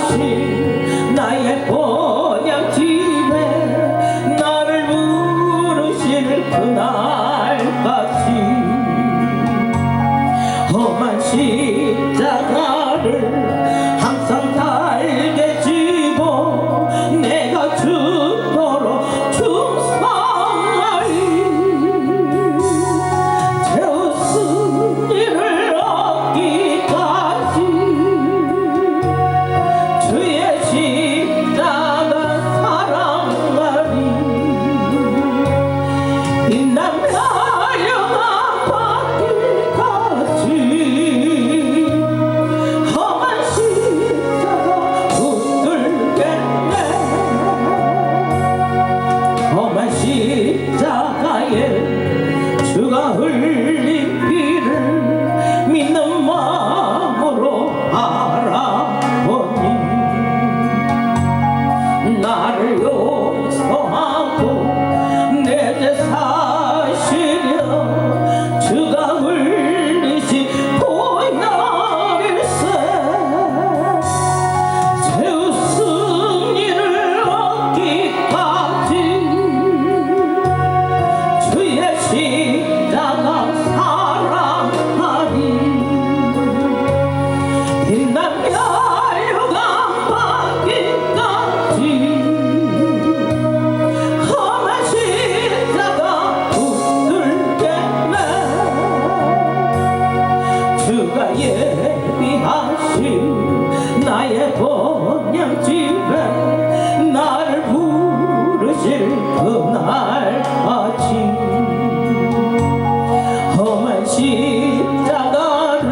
예비하신 나의 본향집에 나를 부르실 그날까지 험한 십자가를 항상 달게 지고 내가 죽도록 충성하리. 죄없은 일을 얻기까지 주의 십자가 사랑하리. 빛나며 영광 받기까지 험한 십자가 붙들겠네. 험한 십자가에 주가 흘린 피를 믿는 마음으로 바라보니 나를 용서하고 내 죄 사시려 주가 흘리신 보혈일세. 죄없은 일을 얻기까지 주의 십자가 사랑하리. 빛나며 영광 받기까지 험한 십자가 붙들겠네. 주가 예비하신 나의 본향집에 나를 부르실 그날까지 험한 십자가를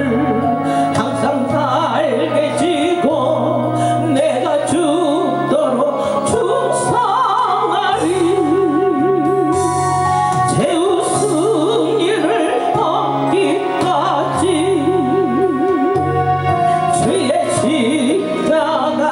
항상 달게 지고 내가 죽도록 충성하리. 죄없은 일을 얻기까지 주의 십자가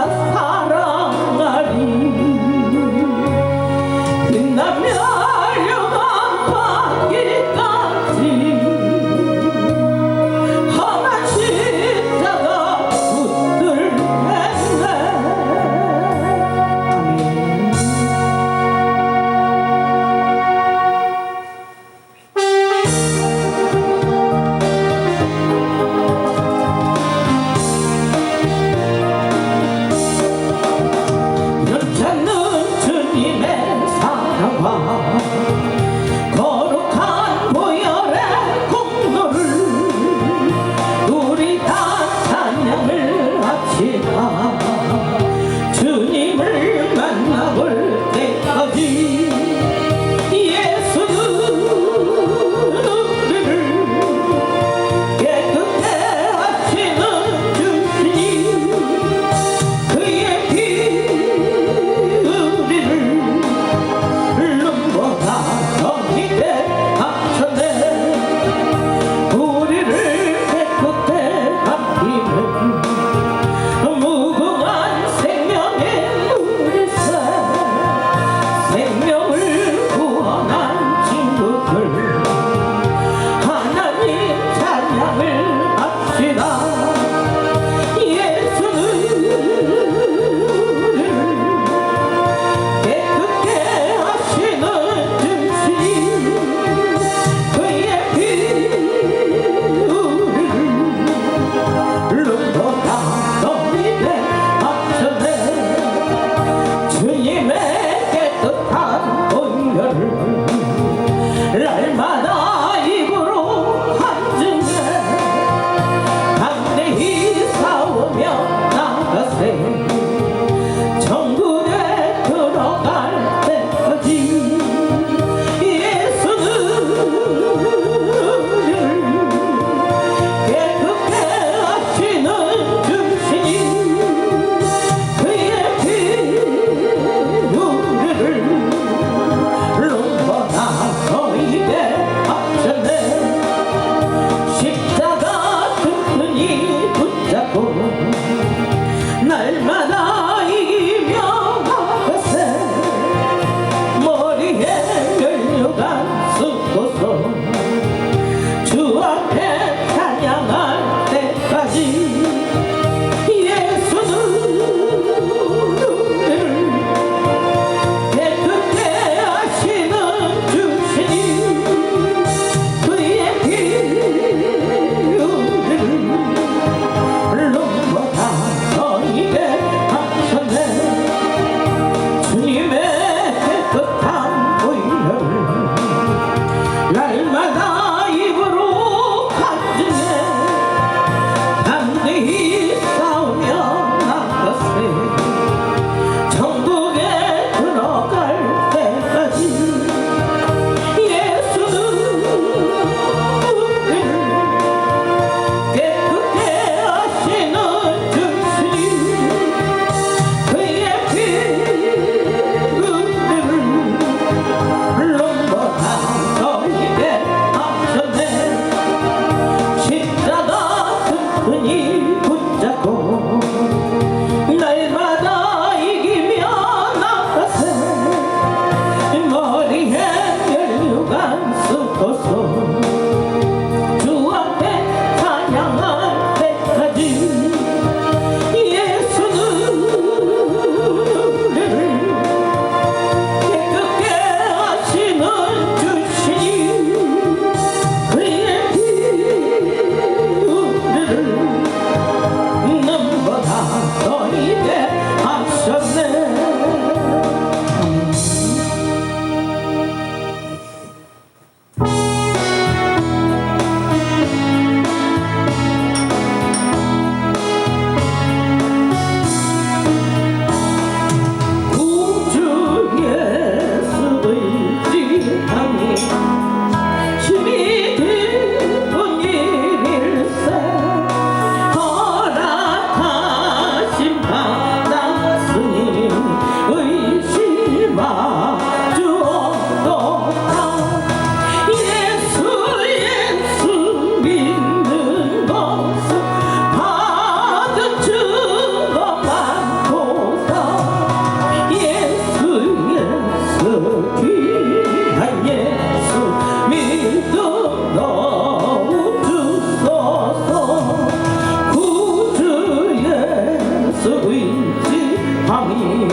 마음이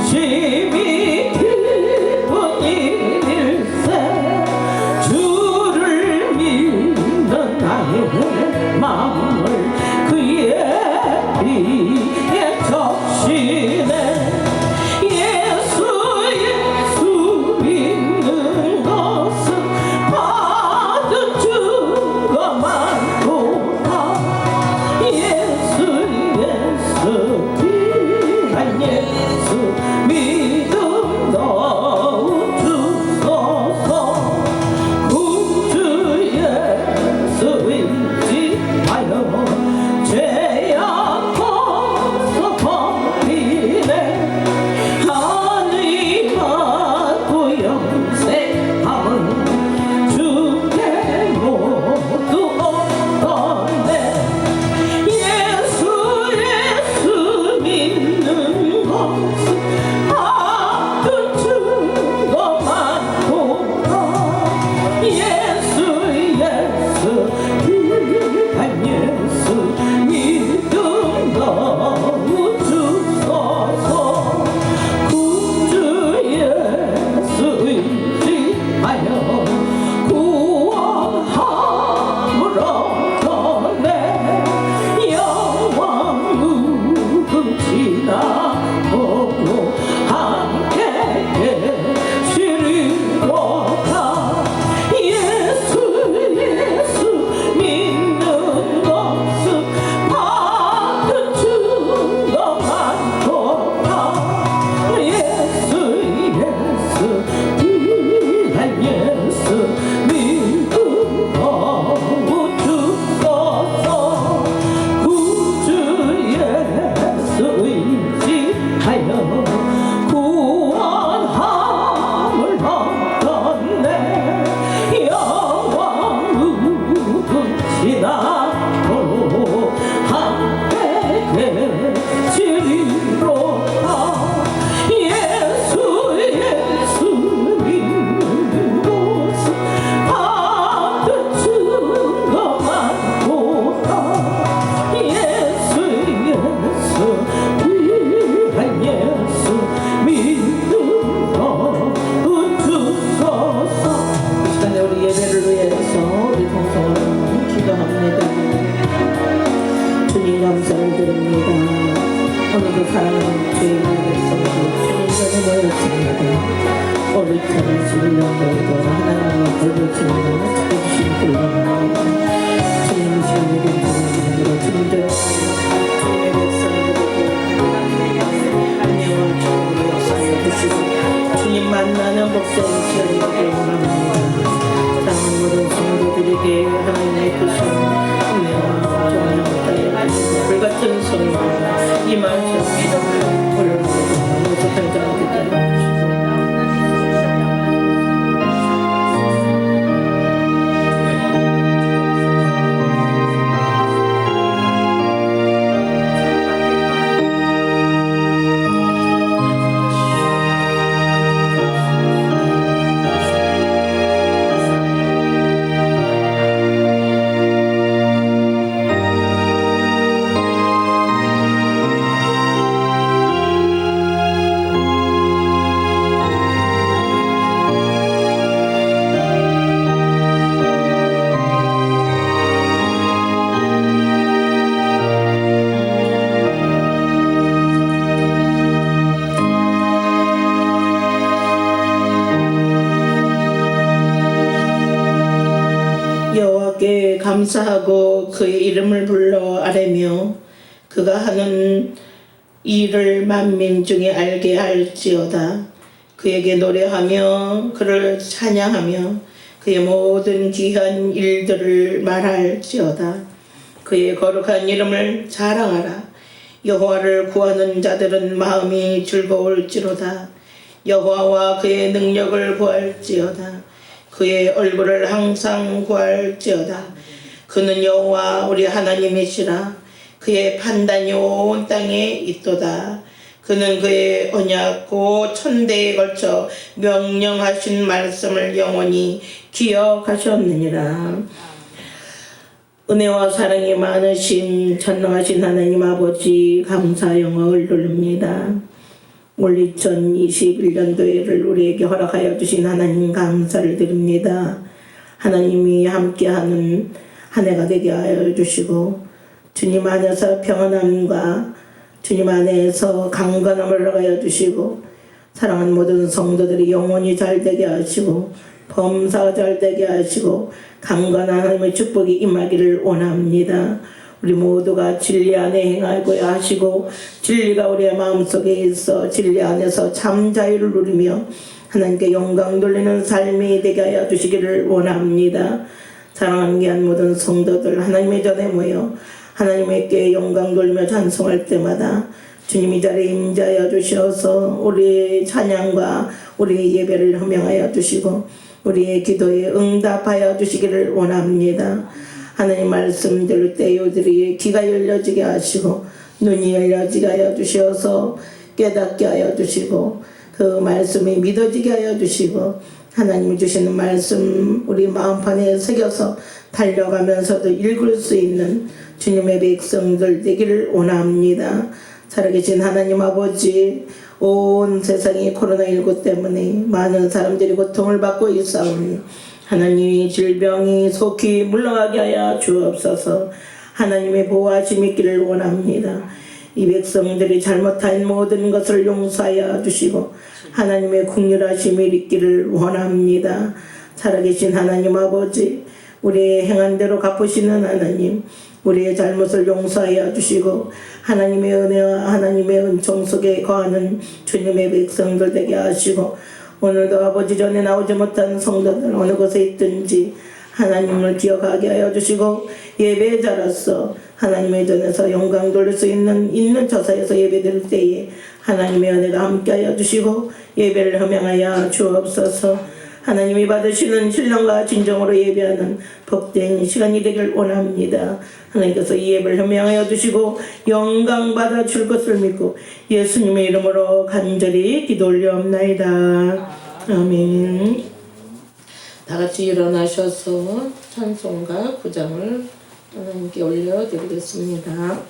심히 기쁜 일일세 주를 믿는 나의 마음을 그의 피에 적시네 예수 믿는 것은 받은 증거만 보다 예수 귀한 예수 믿음 넣어 주소서 구주 예수 의지하여 죄악 벗어버리네 하늘과 영생함은 주께 모두 얻었네 예수 믿는 것은 받은 증거만 보다 예수 귀한 예수 믿음 넣어 주소서 구주 예수 의지하여 구원함을 얻었네 영원 무궁지나 보고 함께 계시리로다 예수 믿는 것은 받은 증거만 보다 예수 귀한 예수 믿음 넣어 주소서 구주 예수 의지하여 구원함을 얻었네 영원 무궁지나도록 함께 계시리로다 예수 믿는 것은 받은 증거만 보다 예수 귀한 예수 믿음 넣어 주소서 이 시간에 우리 예배를 위해서 우리 동성으로 기도합니다 주님 감사를 드립니다 오늘도 사랑하는 주의 백성들 주님 전에 모였습니다 오늘처럼 주를 넘어도 하나님의 돌보심으로 찾아주신 불러합니다 주님 시간에 감사합니다 주님들 주님의 백성들에게 안녕을 주님으로 역사해 주시고 주님 만나는 복된 시간이 되길 원합니다 사랑하는 모든 성도들에게 하나님의 크신 은혜와 정령을 불같은 성령 이 말씀 믿음을 올려드리고 모든 자들에게 여호와께 감사하고 그의 이름을 불러 아뢰며 그가 하는 일을 만민 중에 알게 할지어다. 그에게 노래하며 그를 찬양하며 그의 모든 귀한 일들을 말할지어다. 그의 거룩한 이름을 자랑하라. 여호와를 구하는 자들은 마음이 즐거울지로다. 여호와와 그의 능력을 구할지어다. 그의 얼굴을 항상 구할지어다. 그는 여호와 우리 하나님이시라. 그의 판단이 온 땅에 있도다. 그는 그의 언약 곧 천대에 걸쳐 명령하신 말씀을 영원히 기억하셨느니라. 은혜와 사랑이 많으신 전능하신 하나님 아버지 감사 영광을 돌립니다. 올 2021년도에를 우리에게 허락하여 주신 하나님 감사를 드립니다. 하나님이 함께하는 한 해가 되게 하여 주시고 주님 안에서 평안함과 주님 안에서 강건함을 허락하여 주시고 사랑하는 모든 성도들이 영혼이 잘 되게 하시고 범사가 잘 되게 하시고 강건한 하나님의 축복이 임하기를 원합니다. 우리 모두가 진리 안에 행하고 하시고 진리가 우리의 마음속에 있어 진리 안에서 참 자유를 누리며 하나님께 영광 돌리는 삶이 되게 하여 주시기를 원합니다. 사랑하는 귀한 모든 성도들 하나님의 전에 모여 하나님께 영광 돌리며 찬송할 때마다 주님이 자리에 임재하여 주셔서 우리의 찬양과 우리의 예배를 허명하여 주시고 우리의 기도에 응답하여 주시기를 원합니다. 하나님 말씀 들을 때 우리의 귀가 열려지게 하시고 눈이 열려지게 하여 주셔서 깨닫게 하여 주시고 그 말씀이 믿어지게 하여 주시고 하나님이 주시는 말씀 우리 마음판에 새겨서 달려가면서도 읽을 수 있는 주님의 백성들 되기를 원합니다. 살아계신 하나님 아버지, 온 세상이 코로나19 때문에 많은 사람들이 고통을 받고 있사오니 하나님이 질병이 속히 물러가게 하여 주옵소서. 하나님의 보호하심이 있기를 원합니다. 이 백성들이 잘못한 모든 것을 용서하여 주시고 하나님의 긍휼하심이 있기를 원합니다. 살아계신 하나님 아버지, 우리의 행한 대로 갚으시는 하나님, 우리의 잘못을 용서하여 주시고 하나님의 은혜와 하나님의 은총 속에 거하는 주님의 백성들 되게 하시고 오늘도 아버지 전에 나오지 못한 성도들 어느 곳에 있든지 하나님을 기억하게 하여 주시고 예배자로서 하나님의 전에서 영광 돌릴 수 있는 처사에서 예배드릴 때에 하나님의 은혜가 함께하여 주시고 예배를 허명하여 주옵소서. 하나님이 받으시는 신령과 진정으로 예배하는 복된 시간이 되길 원합니다. 하나님께서 이 예배를 허명하여 주시고 영광 받아 줄 것을 믿고 예수님의 이름으로 간절히 기도 올려옵나이다. 아멘. 다 같이 일어나셔서 찬송가 9장을 하나님께 올려드리겠습니다.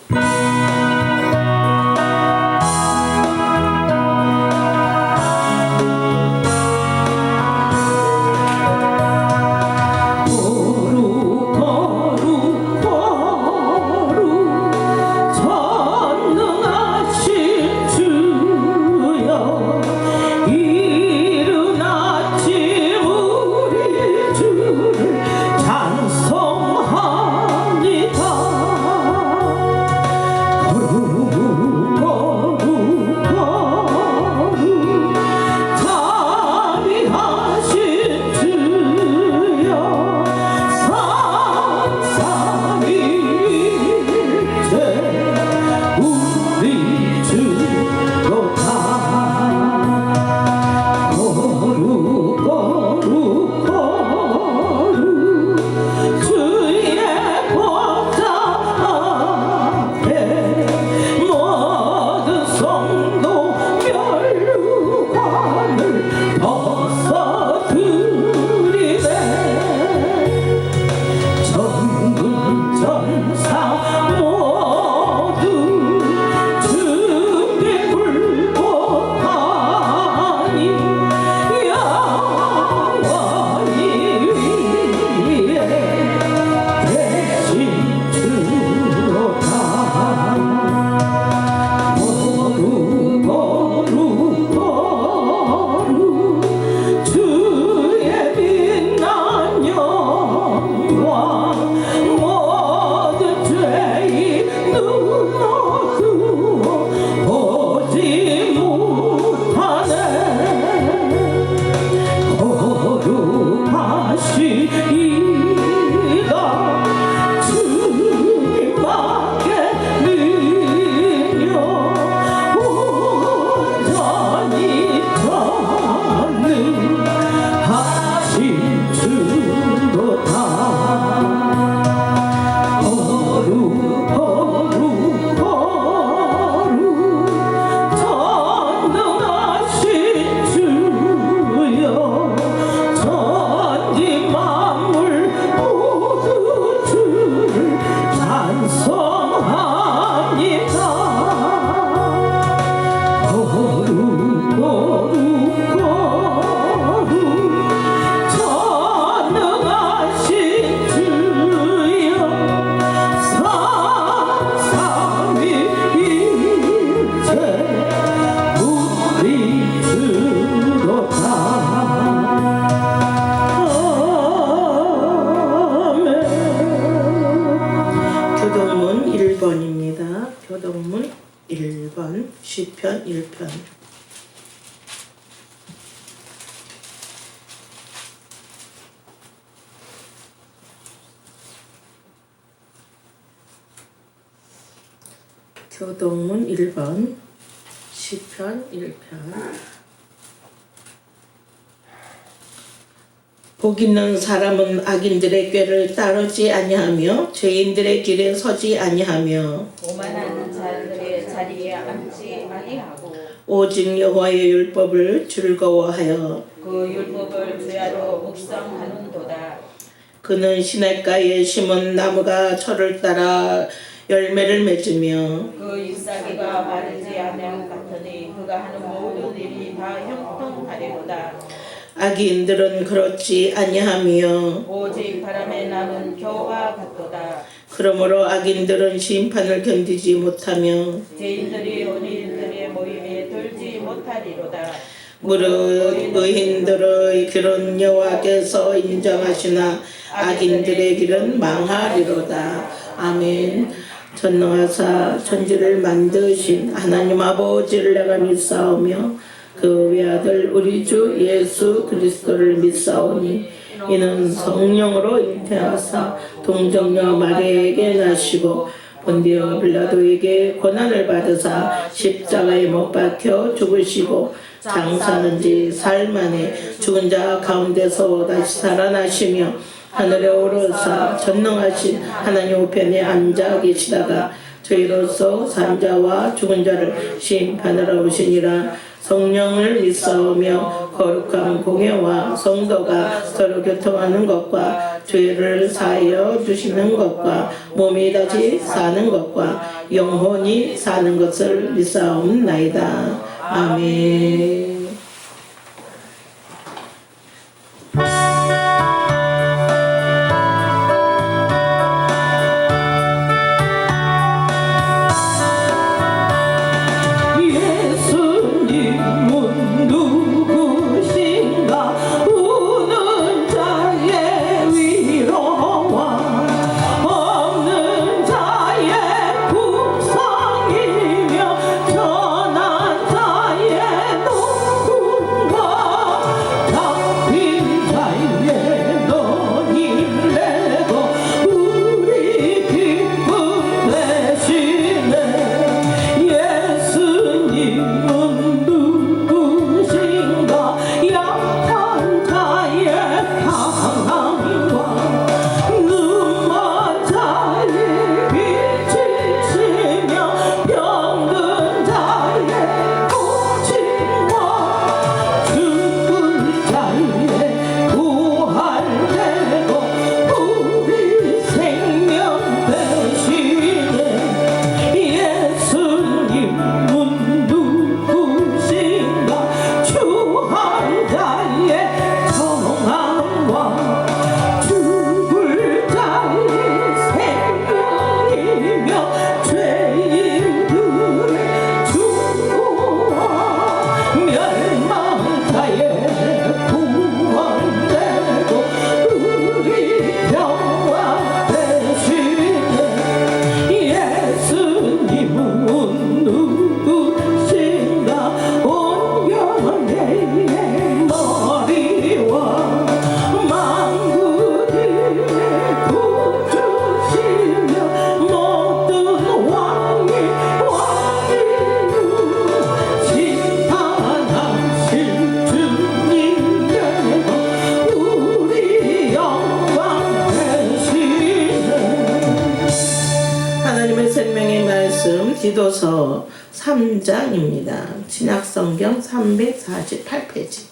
시편 1편. 교동문 1번 시편 1편. 복 있는 사람은 악인들의 꾀를 따르지 아니하며 죄인들의 길에 서지 아니하며 오만한 자들의 자리에 앉지 아니하고 오직 여호와의 율법을 즐거워하여 그 율법을 주야로 묵상하는도다. 그는 시냇가에 심은 나무가 철을 따라 열매를 맺으며 그 잎사귀가 마르지 않음 같으니 그가 하는 모든 일이 다 형통하리로다. 악인들은 그렇지 아니하며 오직 바람에 나는 겨와 같도다. 그러므로 악인들은 심판을 견디지 못하며 죄인들이 의인들의 모임에 들지 못하리로다. 무릇 의인들의 길은 여호와께서 인정하시나 악인들의 길은 망하리로다. 아멘. 전능하사 천지를 만드신 하나님 아버지를 내가 믿사오며 그 외아들 우리 주 예수 그리스도를 믿사오니 이는 성령으로 잉태하사 동정녀 마리아에게 나시고 본디오 빌라도에게 고난을 받으사 십자가에 못 박혀 죽으시고 장사한 지 사흘 만에 죽은 자 가운데서 다시 살아나시며 하늘에 오르사 전능하신 하나님 우편에 앉아 계시다가 저희로서 산자와 죽은 자를 심판하러 오시니라. 성령을 믿사오며 거룩한 공예와 성도가 서로 교통하는 것과 죄를 사하여 주시는 것과 몸이 다시 사는 것과 영혼이 사는 것을 믿사옵나이다. 아멘. 디도서 3장입니다. 신약성경 348페이지.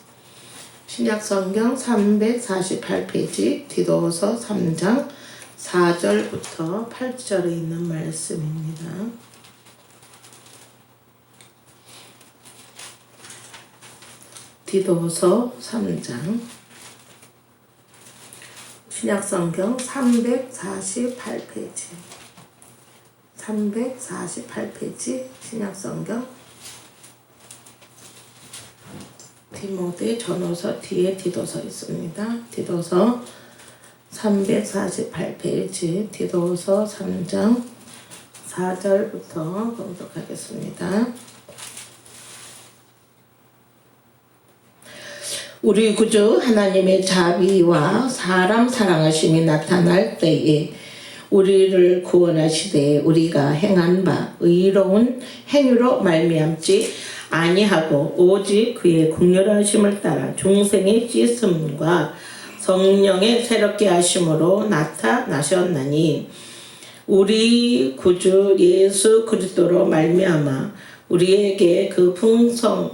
신약성경 348페이지 디도서 3장 4절부터 8절에 있는 말씀입니다. 디도서 3장 신약성경 348페이지 348페이지 신약성경 디모데 전후서 뒤에 디도서 있습니다. 디도서 348페이지 디도서 3장 4절부터 봉독하겠습니다. 우리 구주 하나님의 자비와 사람 사랑하심이 나타날 때에 우리를 구원하시되 우리가 행한 바 의로운 행위로 말미암지 아니하고 오직 그의 긍휼하심을 따라 중생의 씻음과 성령의 새롭게 하심으로 나타나셨나니 우리 구주 예수 그리스도로 말미암아 우리에게 그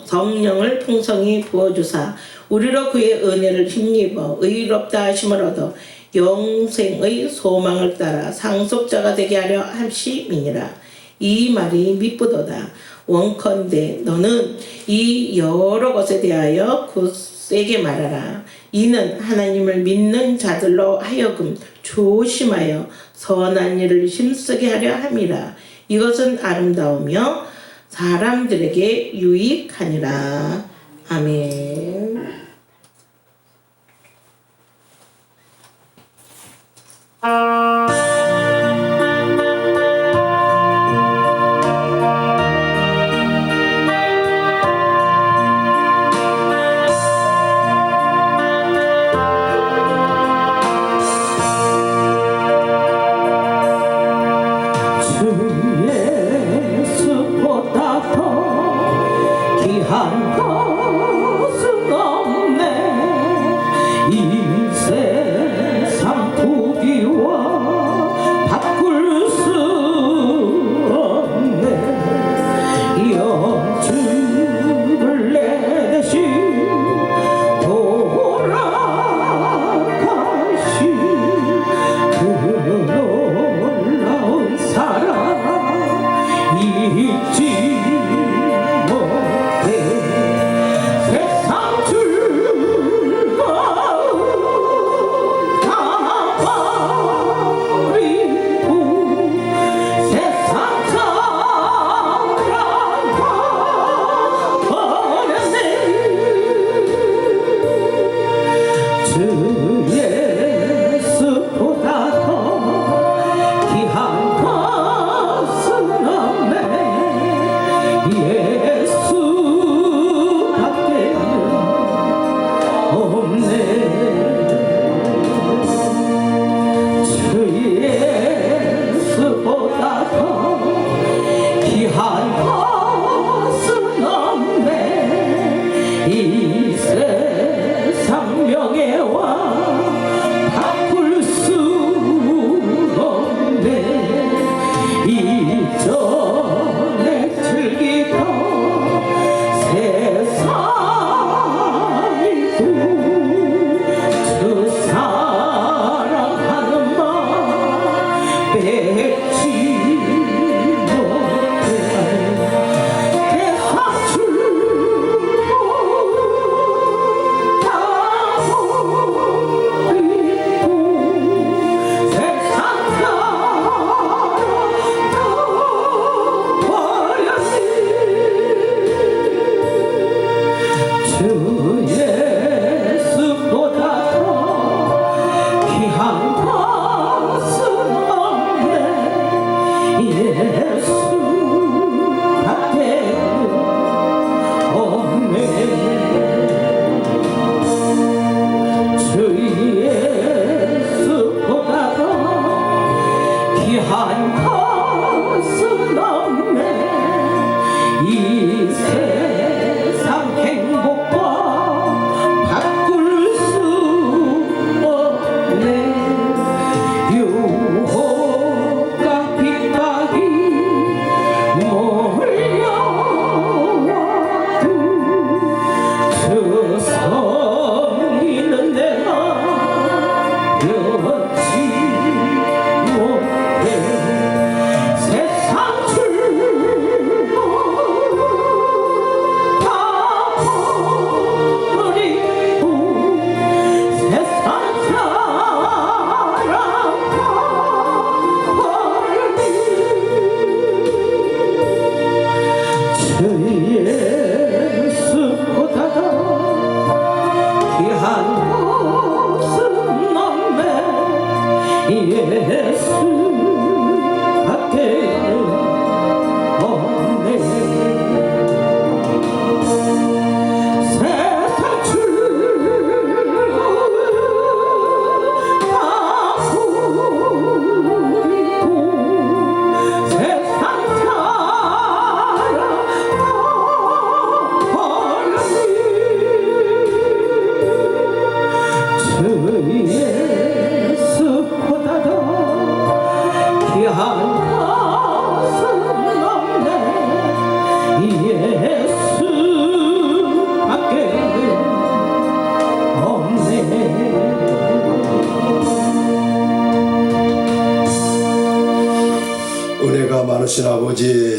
성령을 풍성히 부어주사 우리로 그의 은혜를 힘입어 의롭다 하심을 얻어 영생의 소망을 따라 상속자가 되게 하려 하심이니라. 이 말이 미쁘도다. 원컨대 너는 이 여러 것에 대하여 굳세게 말하라. 이는 하나님을 믿는 자들로 하여금 조심하여 선한 일을 힘쓰게 하려 함이라. 이것은 아름다우며 사람들에게 유익하니라. 아멘.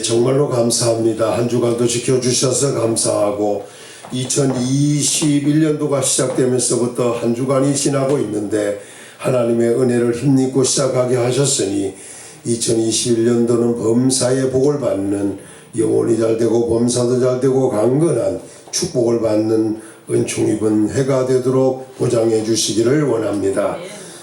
정말로 감사합니다. 한 주간도 지켜주셔서 감사하고 2021년도가 시작되면서부터 한 주간이 지나고 있는데 하나님의 은혜를 힘입고 시작하게 하셨으니 2021년도는 범사의 복을 받는 영혼이 잘되고 범사도 잘되고 강건한 축복을 받는 은총 입은 해가 되도록 보장해 주시기를 원합니다.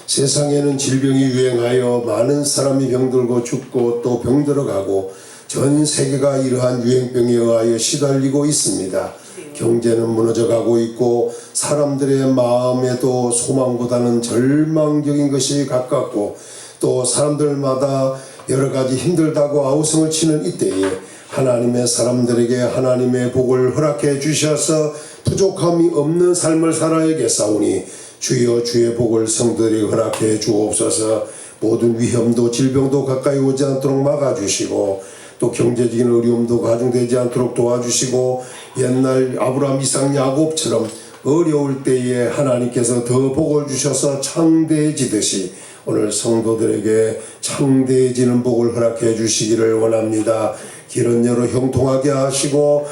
세상에는 질병이 유행하여 많은 사람이 병들고 죽고 또 병들어가고 전 세계가 이러한 유행병에 의하여 시달리고 있습니다. 경제는 무너져가고 있고 사람들의 마음에도 소망보다는 절망적인 것이 가깝고 또 사람들마다 여러 가지 힘들다고 아우성을 치는 이때에 하나님의 사람들에게 하나님의 복을 허락해 주셔서 부족함이 없는 삶을 살아야겠사오니 주여 주의 복을 성들이 허락해 주옵소서. 모든 위험도 질병도 가까이 오지 않도록 막아주시고 또 경제적인 어려움도 가중되지 않도록 도와주시고 옛날 아브라함 이삭 야곱처럼 어려울 때에 하나님께서 더 복을 주셔서 창대해지듯이 오늘 성도들에게 창대해지는 복을 허락해 주시기를 원합니다. 길은 여로 형통하게 하시고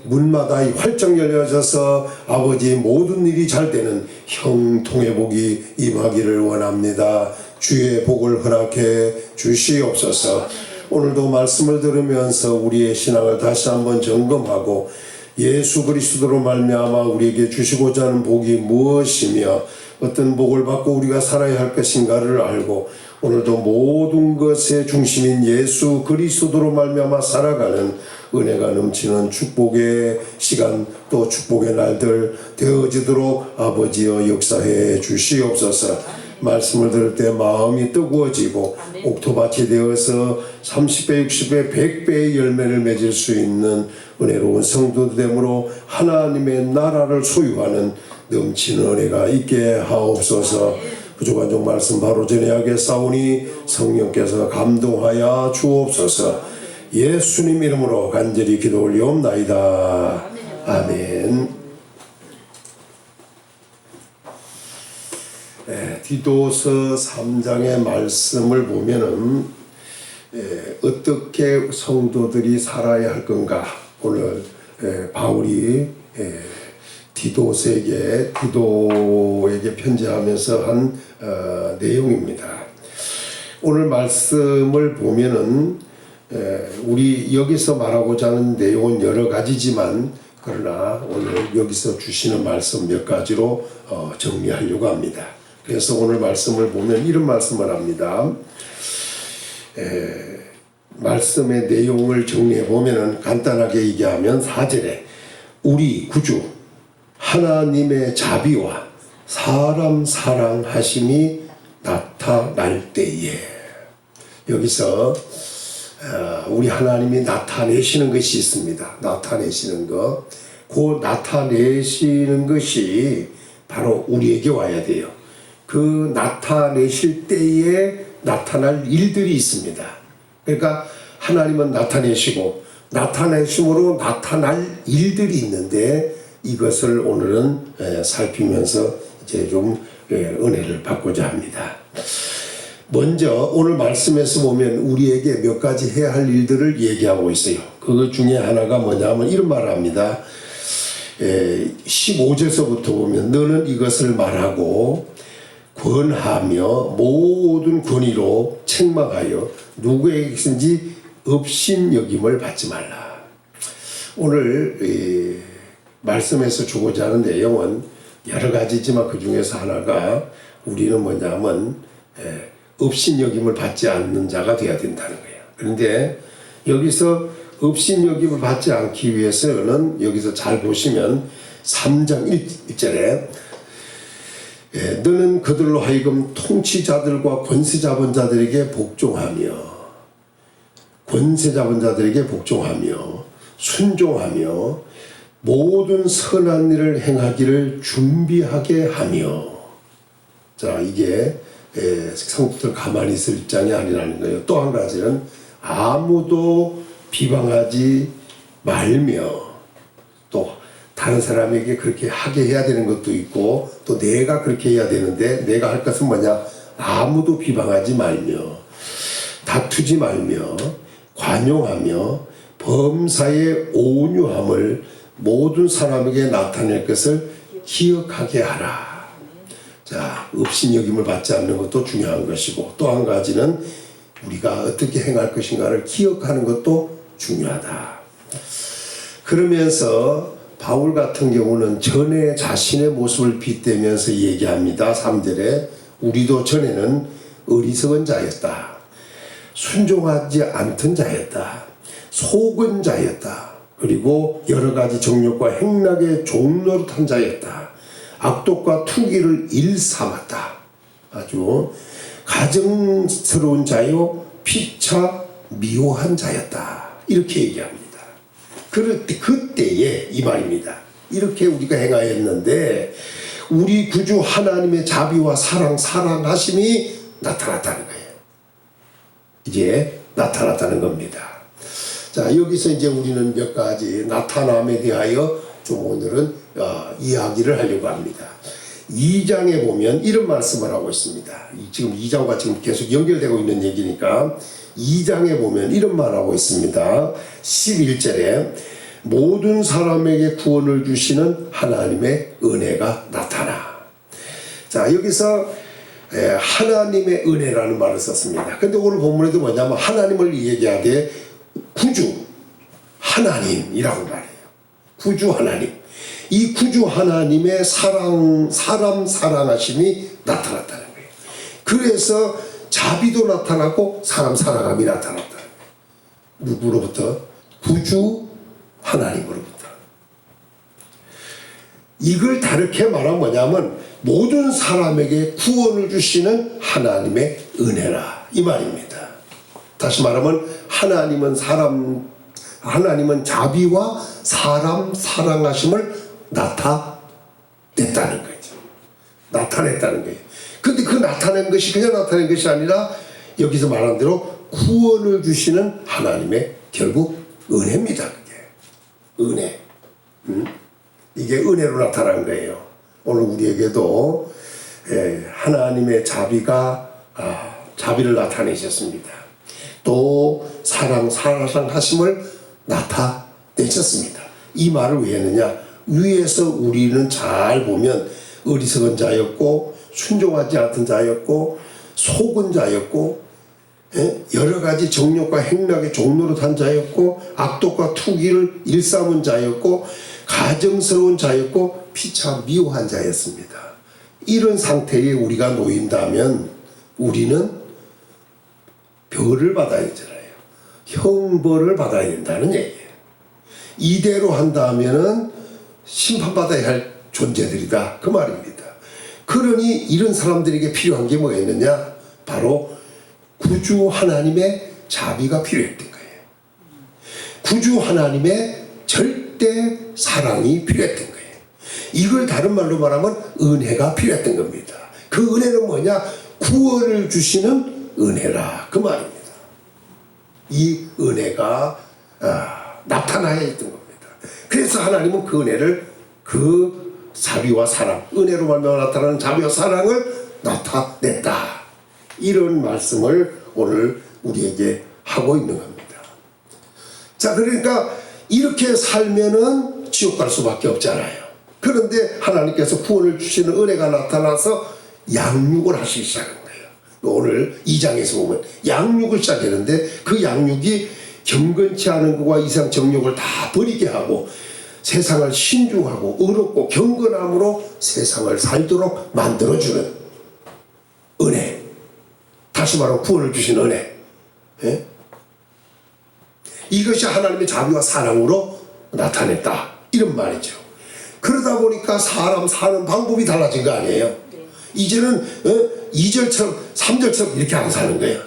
문마다 활짝 열려져서 아버지 모든 일이 잘 되는 형통의 복이 임하기를 원합니다. 주의 복을 허락해 주시옵소서. 오늘도 말씀을 들으면서 우리의 신앙을 다시 한번 점검하고 예수 그리스도로 말미암아 우리에게 주시고자 하는 복이 무엇이며 어떤 복을 받고 우리가 살아야 할 것인가를 알고 오늘도 모든 것의 중심인 예수 그리스도로 말미암아 살아가는 은혜가 넘치는 축복의 시간 또 축복의 날들 되어지도록 아버지여 역사해 주시옵소서. 말씀을 들을 때 마음이 뜨거워지고 옥토밭이 되어서 30배, 60배, 100배의 열매를 맺을 수 있는 은혜로운 성도됨으로 하나님의 나라를 소유하는 넘치는 은혜가 있게 하옵소서. 부족한 종 말씀 바로 전해야겠사오니 성령께서 감동하여 주옵소서. 예수님 이름으로 간절히 기도 올리옵나이다. 아멘. 디도서 3장의 말씀을 보면은 어떻게 성도들이 살아야 할 건가 오늘 바울이 디도에게 편지하면서 한 내용입니다. 오늘 말씀을 보면은 우리 여기서 말하고자 하는 내용은 여러 가지지만 그러나 오늘 여기서 주시는 말씀 몇 가지로 정리하려고 합니다. 그래서 오늘 말씀을 보면 이런 말씀을 합니다. 말씀의 내용을 정리해 보면은 간단하게 얘기하면 4절에 우리 구주 하나님의 자비와 사람 사랑하심이 나타날 때에 여기서 우리 하나님이 나타내시는 것이 있습니다. 나타내시는 것. 그 나타내시는 것이 바로 우리에게 와야 돼요. 그 나타내실 때에 나타날 일들이 있습니다. 그러니까 하나님은 나타내시고 나타내심으로 나타날 일들이 있는데 이것을 오늘은 살피면서 이제 좀 은혜를 받고자 합니다. 먼저 오늘 말씀에서 보면 우리에게 몇 가지 해야 할 일들을 얘기하고 있어요. 그것 중에 하나가 뭐냐면 이런 말을 합니다. 15절서부터 보면 너는 이것을 말하고 권하며 모든 권위로 책망하여 누구에게든지 업신여김을 받지 말라. 오늘 말씀에서 주고자 하는 내용은 여러 가지지만 그 중에서 하나가 우리는 뭐냐면 업신여김을 받지 않는 자가 되어야 된다는 거예요. 그런데 여기서 업신여김을 받지 않기 위해서는 여기서 잘 보시면 3장 1절에 너는 그들로 하여금 통치자들과 권세 잡은 자들에게 복종하며 순종하며 모든 선한 일을 행하기를 준비하게 하며. 자, 이게 성도들 가만히 있을 장이 아니라는 거예요. 또 한 가지는 아무도 비방하지 말며 또 다른 사람에게 그렇게 하게 해야 되는 것도 있고 또 내가 그렇게 해야 되는데 내가 할 것은 뭐냐? 아무도 비방하지 말며 다투지 말며 관용하며 범사의 온유함을 모든 사람에게 나타낼 것을 기억하게 하라. 자, 업신여김을 받지 않는 것도 중요한 것이고, 또 한 가지는 우리가 어떻게 행할 것인가를 기억하는 것도 중요하다. 그러면서 바울 같은 경우는 전에 자신의 모습을 빗대면서 얘기합니다. 3절에 우리도 전에는 어리석은 자였다. 순종하지 않던 자였다. 속은 자였다. 그리고 여러 가지 정욕과 행락의 종노릇한 자였다. 악독과 투기를 일삼았다. 아주 가증스러운 자요 피차 미워한 자였다. 이렇게 얘기합니다. 그때에 이 말입니다. 이렇게 우리가 행하였는데 우리 구주 하나님의 자비와 사랑하심이 나타났다는 거예요. 이제 나타났다는 겁니다. 자, 여기서 이제 우리는 몇 가지 나타남에 대하여 좀 오늘은 이야기를 하려고 합니다. 2장에 보면 이런 말씀을 하고 있습니다. 지금 2장과 지금 계속 연결되고 있는 얘기니까 2장에 보면 이런 말을 하고 있습니다. 11절에 모든 사람에게 구원을 주시는 하나님의 은혜가 나타나. 자, 여기서 하나님의 은혜라는 말을 썼습니다. 근데 오늘 본문에도 뭐냐면 하나님을 얘기하되 구주 하나님이라고 말해요. 구주 하나님. 이 구주 하나님의 사람 사랑하심이 나타났다는 거예요. 그래서 자비도 나타나고 사람 사랑함이 나타났다. 누구로부터? 구주 하나님으로부터. 이걸 다르게 말하면 뭐냐면 모든 사람에게 구원을 주시는 하나님의 은혜라 이 말입니다. 다시 말하면 하나님은 자비와 사람 사랑하심을 나타냈다는 거죠. 나타냈다는 거예요. 근데 그 나타낸 것이 그냥 나타낸 것이 아니라 여기서 말한 대로 구원을 주시는 하나님의 결국 은혜입니다. 그게 은혜. 이게 은혜로 나타난 거예요. 오늘 우리에게도 하나님의 자비를 나타내셨습니다. 또 사랑하심을 나타내셨습니다. 이 말을 왜 했느냐? 위에서 우리는 잘 보면 어리석은 자였고 순종하지 않던 자였고 속은 자였고 여러 가지 정욕과 행락의 종노릇한 자였고 악독과 투기를 일삼은 자였고 가증스러운 자였고 피차 미워한 자였습니다. 이런 상태에 우리가 놓인다면 우리는 벌을 받아야 되잖아요. 형벌을 받아야 된다는 얘기예요. 이대로 한다면은 심판받아야 할 존재들이다 그 말입니다. 그러니 이런 사람들에게 필요한 게 뭐였느냐? 바로 구주 하나님의 자비가 필요했던 거예요. 구주 하나님의 절대 사랑이 필요했던 거예요. 이걸 다른 말로 말하면 은혜가 필요했던 겁니다. 그 은혜는 뭐냐? 구원을 주시는 은혜라 그 말입니다. 이 은혜가 나타나야 했던 겁니다. 그래서 하나님은 그 은혜를 그 자비와 사랑, 은혜로 말미암아 나타나는 자비와 사랑을 나타냈다. 이런 말씀을 오늘 우리에게 하고 있는 겁니다. 자, 그러니까 이렇게 살면은 지옥 갈 수밖에 없잖아요. 그런데 하나님께서 구원을 주시는 은혜가 나타나서 양육을 하시기 시작한 거예요. 오늘 2장에서 보면 양육을 시작했는데 그 양육이 경건치 않은 것과 이상 정욕을 다 버리게 하고 세상을 신중하고 의롭고 경건함으로 세상을 살도록 만들어주는 은혜. 다시 말하면 구원을 주신 은혜. 예? 이것이 하나님의 자비와 사랑으로 나타냈다. 이런 말이죠. 그러다 보니까 사람 사는 방법이 달라진 거 아니에요. 이제는 2절처럼 3절처럼 이렇게 안 사는 거예요.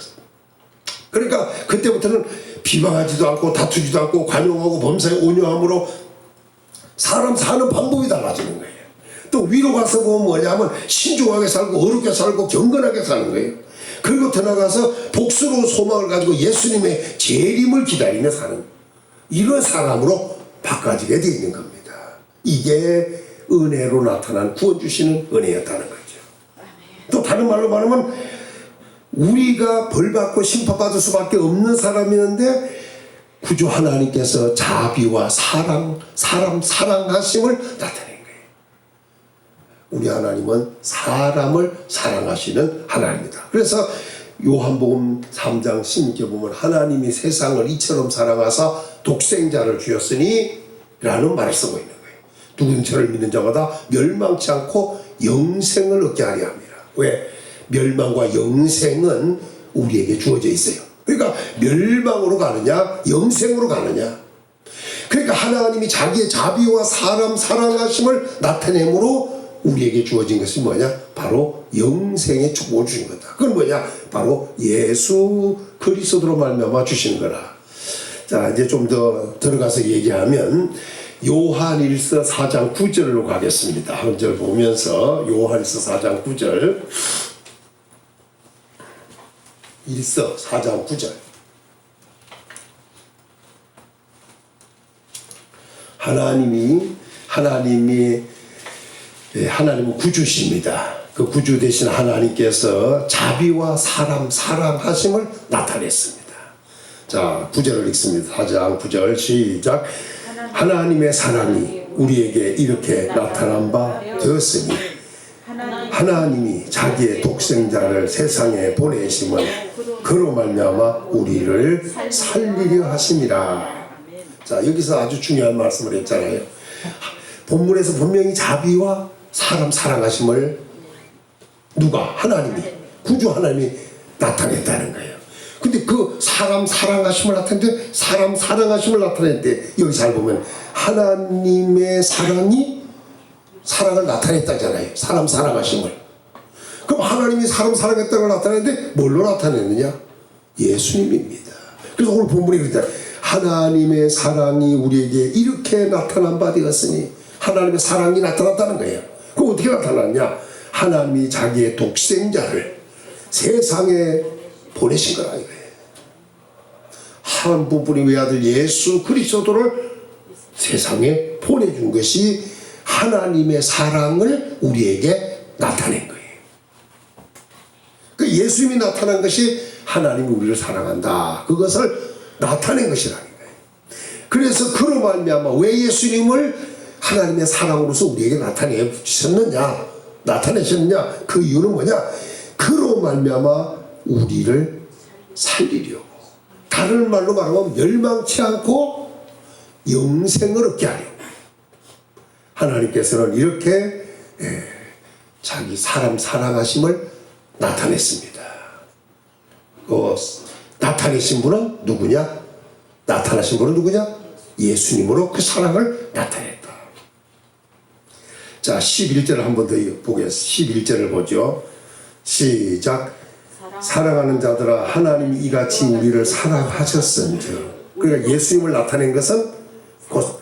그러니까 그때부터는 비방하지도 않고 다투지도 않고 관용하고 범사에 온유함으로 사람 사는 방법이 달라지는 거예요. 또 위로 가서 보면 뭐냐면 신중하게 살고 어렵게 살고 경건하게 사는 거예요. 그리고 더 나가서 복스러운 소망을 가지고 예수님의 재림을 기다리며 사는 이런 사람으로 바꿔지게 되어 있는 겁니다. 이게 은혜로 나타난 구원 주시는 은혜였다는 거죠. 또 다른 말로 말하면 우리가 벌받고 심판받을 수밖에 없는 사람이었는데 구주 하나님께서 자비와 사랑, 사랑하심을 나타낸 거예요. 우리 하나님은 사람을 사랑하시는 하나님입니다. 그래서 요한복음 3장 16절 보면 하나님이 세상을 이처럼 사랑하사 독생자를 주셨으니 라는 말을 쓰고 있는 거예요. 누군 저를 믿는 자마다 멸망치 않고 영생을 얻게 하려 합니다. 왜? 멸망과 영생은 우리에게 주어져 있어요. 그러니까 멸망으로 가느냐 영생으로 가느냐. 그러니까 하나님이 자기의 자비와 사람 사랑하심을 나타내므로 우리에게 주어진 것이 뭐냐? 바로 영생의 축복을 주신 거다. 그건 뭐냐? 바로 예수 그리스도로 말미암아 주시는 거라. 자, 이제 좀 더 들어가서 얘기하면 요한일서 4장 9절로 가겠습니다. 한 절 보면서 요한일서 4장 9절. 일서 4장 9절. 하나님은 구주십니다. 그 구주 되신 하나님께서 자비와 사랑하심을 나타냈습니다. 자, 9절을 읽습니다. 4장 9절 시작. 하나님의 사랑이 우리에게 이렇게 나타난 바 되었으니 하나님이 자기의 독생자를 세상에 보내심은 그로 말미암아 우리를 살리려 하심이라. 자, 여기서 아주 중요한 말씀을 했잖아요. 본문에서 분명히 자비와 사랑하심을 누가? 하나님이, 구주 하나님이 나타냈다는 거예요. 근데 그 사랑하심을 나타냈는데 사랑하심을 나타냈는데 여기 잘 보면 하나님의 사랑을 나타냈다잖아요. 사랑하심을. 그럼 하나님이 사랑했다는 걸 나타냈는데 뭘로 나타냈느냐? 예수님입니다. 그래서 오늘 본문에 그랬잖아요. 하나님의 사랑이 우리에게 이렇게 나타난 바 되었으니 하나님의 사랑이 나타났다는 거예요. 그럼 어떻게 나타났냐? 하나님이 자기의 독생자를 세상에 보내신 거라 이거예요. 한 분뿐인 외아들 예수 그리스도를 세상에 보내준 것이 하나님의 사랑을 우리에게 나타낸 거예요. 그 예수님이 나타난 것이 하나님이 우리를 사랑한다. 그것을 나타낸 것이라는 거예요. 그래서 그로 말미암아 왜 예수님을 하나님의 사랑으로서 우리에게 나타내셨느냐? 그 이유는 뭐냐? 그로 말미암아 우리를 살리려고. 다른 말로 말하면 멸망치 않고 영생을 얻게 하려고. 하나님께서는 이렇게 자기 사랑하심을 나타냈습니다. 나타내신 분은 누구냐? 나타나신 분은 누구냐? 예수님으로 그 사랑을 나타냈다. 자, 11절을 한 번 더 보겠습니다. 11절을 보죠. 시작. 사랑하는 자들아 하나님이 이같이 우리를 사랑하셨은즉. 그러니까 예수님을 나타낸 것은 곧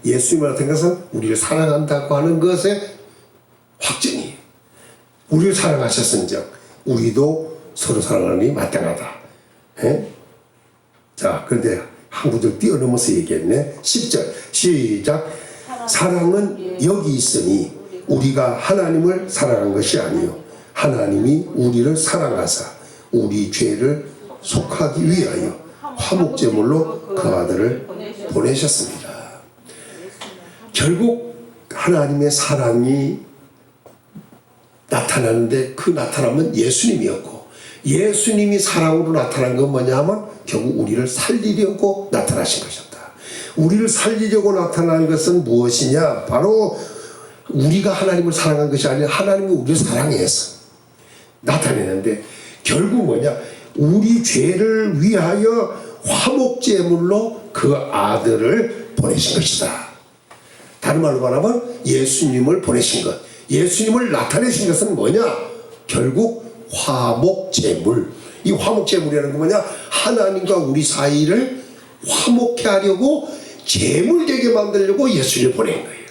예수님을 나타낸 것은 우리를 사랑한다고 하는 것의 확증이. 우리를 사랑하셨은즉 우리도 서로 사랑하는 게 마땅하다. 자, 그런데 한 구절 뛰어넘어서 얘기했네. 10절 시작. 사랑은 여기 있으니 우리가 하나님을 사랑한 것이 아니요 하나님이 우리를 사랑하사 우리 죄를 속하기 위하여 화목제물로 그 아들을 보내셨습니다. 결국 하나님의 사랑이 나타나는데 그 나타남은 예수님이었고, 예수님이 사랑으로 나타난 건 뭐냐 하면 결국 우리를 살리려고 나타나신 것이었다. 우리를 살리려고 나타난 것은 무엇이냐? 바로 우리가 하나님을 사랑한 것이 아니라 하나님이 우리를 사랑해서 나타내는데, 결국 뭐냐? 우리 죄를 위하여 화목제물로 그 아들을 보내신 것이다. 다른 말로 말하면 예수님을 보내신 것, 예수님을 나타내신 것은 뭐냐? 결국 화목제물. 이 화목제물이라는 건 뭐냐? 하나님과 우리 사이를 화목케 하려고, 제물되게 만들려고 예수님을 보낸 거예요.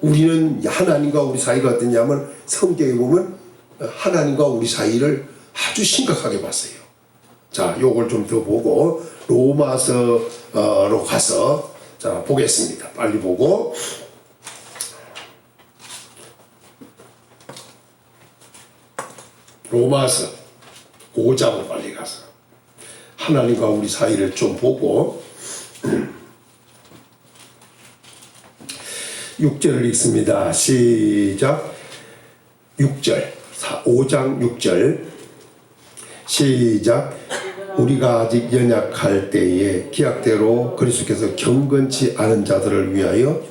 우리는 하나님과 우리 사이가 어떠냐면 성경에 보면 하나님과 우리 사이를 아주 심각하게 봤어요. 자, 요걸 좀 더 보고 로마서로 가서 자 보겠습니다. 빨리 보고 로마서 5장으로 빨리 가서 하나님과 우리 사이를 좀 보고 6절을 읽습니다. 시작. 6절 5장 6절 시작. 우리가 아직 연약할 때에 기약대로 그리스도께서 경건치 않은 자들을 위하여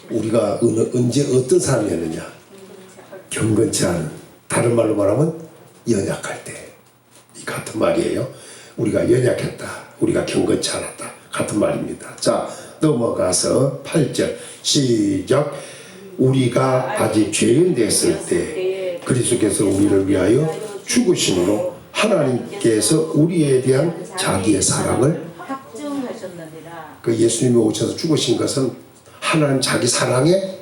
우리가 언제 어떤 사람이었느냐? 경건치 않은, 다른 말로 말하면 연약할 때, 이 같은 말이에요. 우리가 연약했다, 우리가 경건치 않았다, 같은 말입니다. 자, 넘어가서 8절 시작. 우리가 아직 죄인 됐을 때 그리스도께서 우리를 위하여 죽으심으로 하나님께서 우리에 대한 자기의 사랑을 확증하셨느니라. 그 예수님이 오셔서 죽으신 것은 하나님 자기 사랑의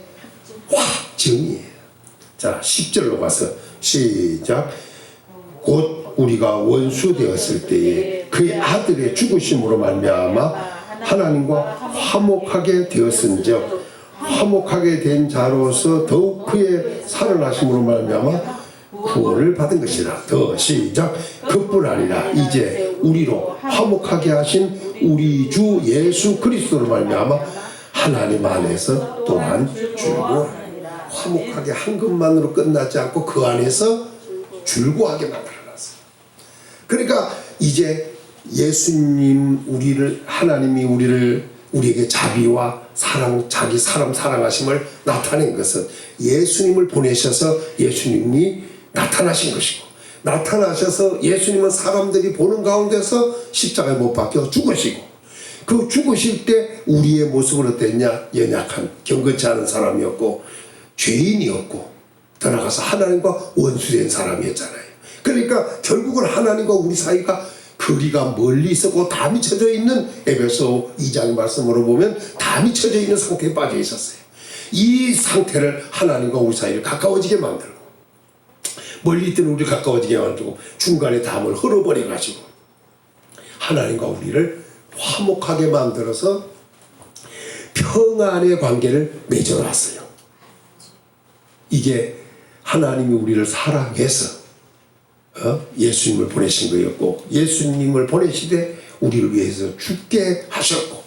확증이에요. 자, 10절로 가서 시작. 곧 우리가 원수 되었을 때에 그의 아들의 죽으심으로 말미암아 하나님과 화목하게 되었은즉 화목하게 된 자로서 더욱 그의 살아나심으로 말미암아 구원을 받은 것이라. 더 시작. 그뿐 아니라 이제 우리로 화목하게 하신 우리 주 예수 그리스도로 말미암아 하나님 안에서 또한 즐거워하느니라. 화목하게 한 것만으로 끝나지 않고 그 안에서 즐거워하게 만들어놨어요. 그러니까 이제 예수님 하나님이 우리에게 자비와 사랑, 자기 사람 사랑하심을 나타낸 것은 예수님을 보내셔서 예수님이 나타나신 것이고, 나타나셔서 예수님은 사람들이 보는 가운데서 십자가에 못 박혀 죽으시고, 그 죽으실 때 우리의 모습은 어땠냐? 연약한, 경건치 않은 사람이었고 죄인이었고 더 나아가서 하나님과 원수된 사람이었잖아요. 그러니까 결국은 하나님과 우리 사이가 거리가 멀리 있었고 다 미쳐져 있는, 에베소 2장의 말씀으로 보면 다 미쳐져 있는 상태에 빠져 있었어요. 이 상태를 하나님과 우리 사이를 가까워지게 만들고, 멀리 있던 우리 가까워지게 만들고, 중간에 담을 흘러버려 가지고 하나님과 우리를 화목하게 만들어서 평안의 관계를 맺어놨어요. 이게 하나님이 우리를 사랑해서 예수님을 보내신 거였고, 예수님을 보내시되 우리를 위해서 죽게 하셨고,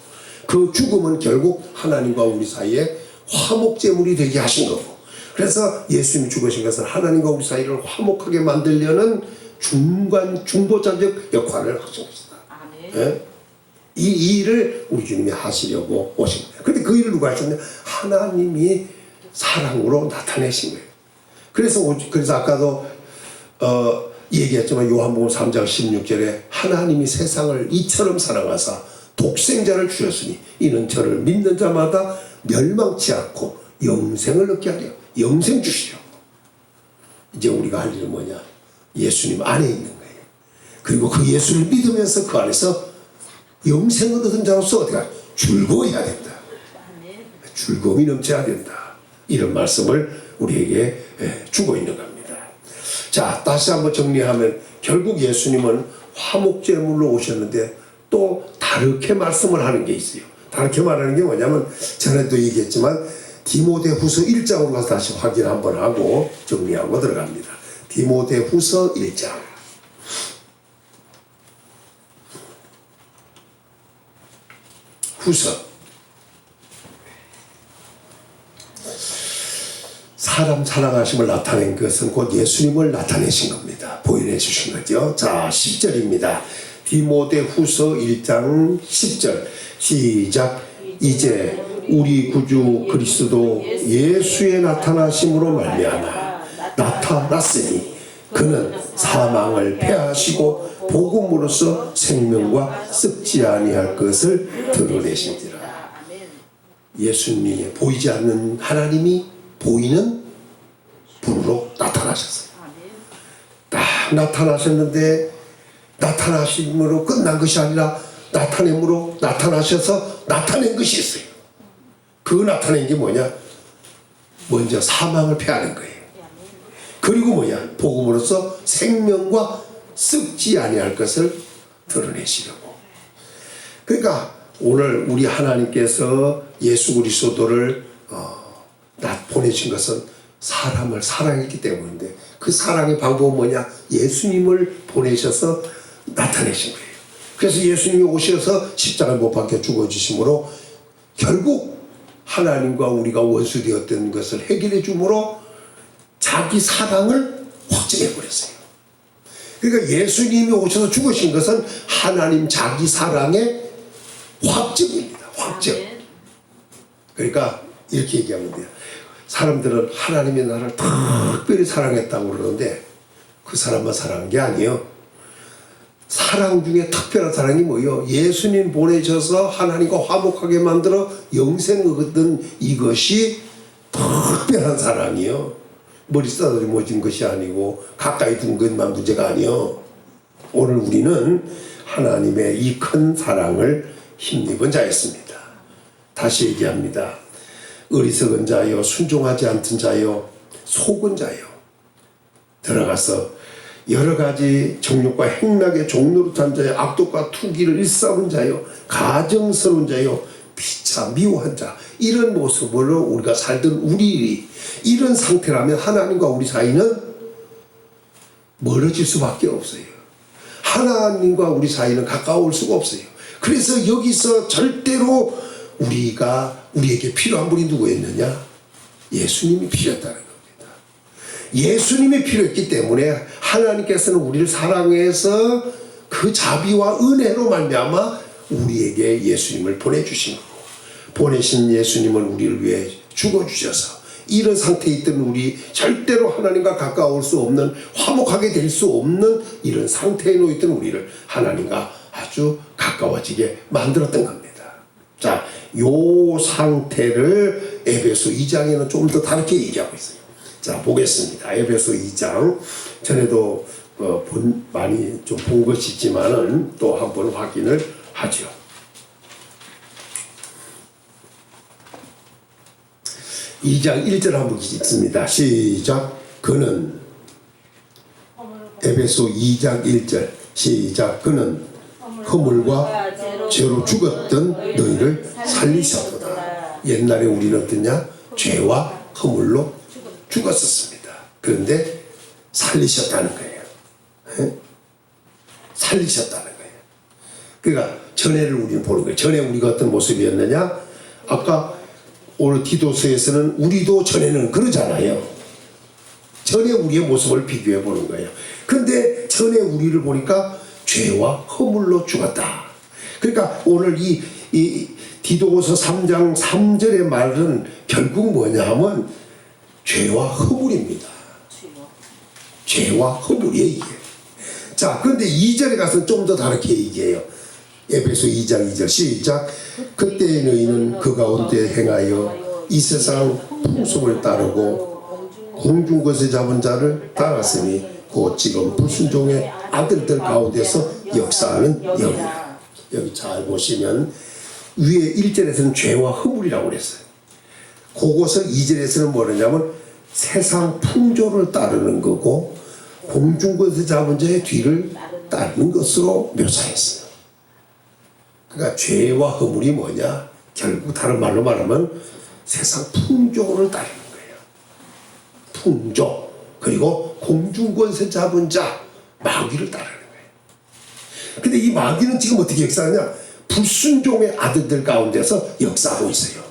그 죽음은 결국 하나님과 우리 사이에 화목제물이 되게 하신 거고, 그래서 예수님이 죽으신 것은 하나님과 우리 사이를 화목하게 만들려는 중보자적 역할을 하신 것이다. 예? 이 일을 우리 주님이 하시려고 오신 거예요. 그런데 그 일을 누가 하셨냐? 하나님이 사랑으로 나타내신 거예요. 그래서 아까도 얘기했지만 요한복음 3장 16절에 하나님이 세상을 이처럼 사랑하사 독생자를 주셨으니 이는 저를 믿는 자마다 멸망치 않고 영생을 얻게 하려. 영생 주시려. 이제 우리가 할 일은 뭐냐? 예수님 안에 있는 거예요. 그리고 그 예수를 믿으면서 그 안에서 영생을 얻은 자로서 어디가 즐거워해야 된다. 즐거움이 넘쳐야 된다. 이런 말씀을 우리에게 주고 있는 겁니다. 자, 다시 한번 정리하면 결국 예수님은 화목제물로 오셨는데 또 다르게 말씀을 하는 게 있어요. 다르게 말하는 게 뭐냐면, 전에도 얘기했지만 디모데후서 1장으로 가서 다시 확인 한번 하고 정리하고 들어갑니다. 디모데후서 1장. 후서. 사람 사랑하심을 나타낸 것은 곧 예수님을 나타내신 겁니다. 보여내 주신 거죠. 자, 10절입니다. 디모데후서 1장 10절 시작. 이제 우리 구주 그리스도 예수의 나타나심으로 말미암아 나타났으니 그는 사망을 패하시고 복음으로써 생명과 썩지 아니할 것을 드러내신지라. 예수님이 보이지 않는 하나님이 보이는 분으로 나타나셨어요. 딱 나타나셨는데, 나타나심으로 끝난 것이 아니라 나타냄으로 나타나셔서 나타낸 것이 있어요. 그 나타낸 게 뭐냐? 먼저 사망을 패하는 거예요. 그리고 뭐냐? 복음으로써 생명과 썩지 아니할 것을 드러내시려고. 그러니까 오늘 우리 하나님께서 예수 그리스도를 보내신 것은 사람을 사랑했기 때문인데, 그 사랑의 방법은 뭐냐? 예수님을 보내셔서 나타내신 거예요. 그래서 예수님이 오셔서 십자가에 못 박혀 죽어주심으로 결국 하나님과 우리가 원수 되었던 것을 해결해 주므로 자기 사랑을 확증해 버렸어요. 그러니까 예수님이 오셔서 죽으신 것은 하나님 자기 사랑의 확증입니다. 확증. 그러니까 이렇게 얘기하면 돼요. 사람들은 하나님의 나를 특별히 사랑했다고 그러는데 그 사람만 사랑한 게 아니에요. 사랑 중에 특별한 사랑이 뭐예요? 예수님 보내셔서 하나님과 화목하게 만들어 영생을 얻은 이것이 특별한 사랑이에요. 머리 쓰다듬어 모진 것이 아니고 가까이 둔 것만 문제가 아니에요. 오늘 우리는 하나님의 이 큰 사랑을 힘입은 자였습니다. 다시 얘기합니다. 어리석은 자요, 순종하지 않던 자요, 속은 자요. 들어가서 여러 가지 정욕과 행락의 종노릇한 자요, 악독과 투기를 일삼은 자요, 가정스러운 자요, 피차 미워한 자, 이런 모습으로 우리가 살던 우리 이런 상태라면 하나님과 우리 사이는 멀어질 수밖에 없어요. 하나님과 우리 사이는 가까울 수가 없어요. 그래서 여기서 절대로 우리에게 필요한 분이 누구였느냐? 예수님이 필요했다는 겁니다. 예수님이 필요했기 때문에 하나님께서는 우리를 사랑해서 그 자비와 은혜로 말미암아 우리에게 예수님을 보내주신 거고, 보내신 예수님은 우리를 위해 죽어주셔서 이런 상태에 있던 우리, 절대로 하나님과 가까울 수 없는, 화목하게 될 수 없는 이런 상태에 놓였던 우리를 하나님과 아주 가까워지게 만들었던 겁니다. 자, 요 상태를 에베소 2장에는 좀 더 다르게 얘기하고 있어요. 자, 보겠습니다. 에베소 2장. 전에도 많이 좀 본 것이지만은 또 한번 확인을 하죠. 2장 1절 한번 읽습니다. 시작. 그는, 에베소 2장 1절 시작. 그는 허물과 죄로 죽었던 너희를 살리셨도다. 옛날에 우리는 어떠냐? 죄와 허물로 죽었었습니다. 그런데 살리셨다는 거예요. 에? 살리셨다는 거예요. 그러니까 전에를 우리는 보는 거예요. 전에 우리가 어떤 모습이었느냐? 아까 오늘 디도서에서는 우리도 전에는 그러잖아요. 전에 우리의 모습을 비교해 보는 거예요. 근데 전에 우리를 보니까 죄와 허물로 죽었다. 그러니까 오늘 이 디도서 3장 3절의 말은 결국 뭐냐 하면 죄와 허물입니다. 죄와 허물이에요, 이게. 자, 그런데 2절에 가서 좀 더 다르게 얘기해요. 에베소 2장 2절 시작. 그때 너희는 그 가운데 행하여 이 세상 풍속을 따르고 공중 것에 잡은 자를 따랐으니 곧 지금 불순종의 아들들 가운데서 역사하는 영이라. 여기 잘 보시면 위에 1절에서는 죄와 허물이라고 그랬어요. 그것을 2절에서는 뭐냐면 세상 풍조를 따르는 거고 공중 것에 잡은 자의 뒤를 따르는 것으로 묘사했어요. 그러니까 죄와 허물이 뭐냐? 결국 다른 말로 말하면 세상 풍조를 따르는 거예요. 풍조. 그리고 공중권세 잡은 자, 마귀를 따르는 거예요. 근데 이 마귀는 지금 어떻게 역사하냐? 불순종의 아들들 가운데서 역사하고 있어요.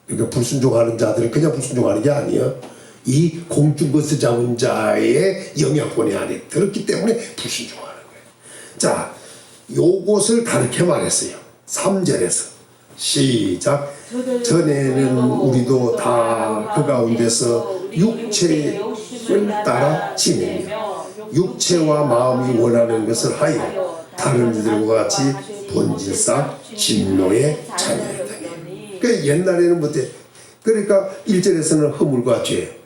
그러니까 불순종하는 자들은 그냥 불순종하는 게 아니에요. 이 공중권세 잡은 자의 영향권이 안에 들었기 때문에 불순종하는 거예요. 자, 요것을 다르게 말했어요. 3절에서 시작. 전에는 우리도 다 그 가운데서 육체를 따라 지내며 육체와 마음이 원하는 것을 하여 다른 이들과 같이 본질상 진노의 자녀였다니. 그러니까 옛날에는 뭐대? 그러니까 1절에서는 허물과 죄,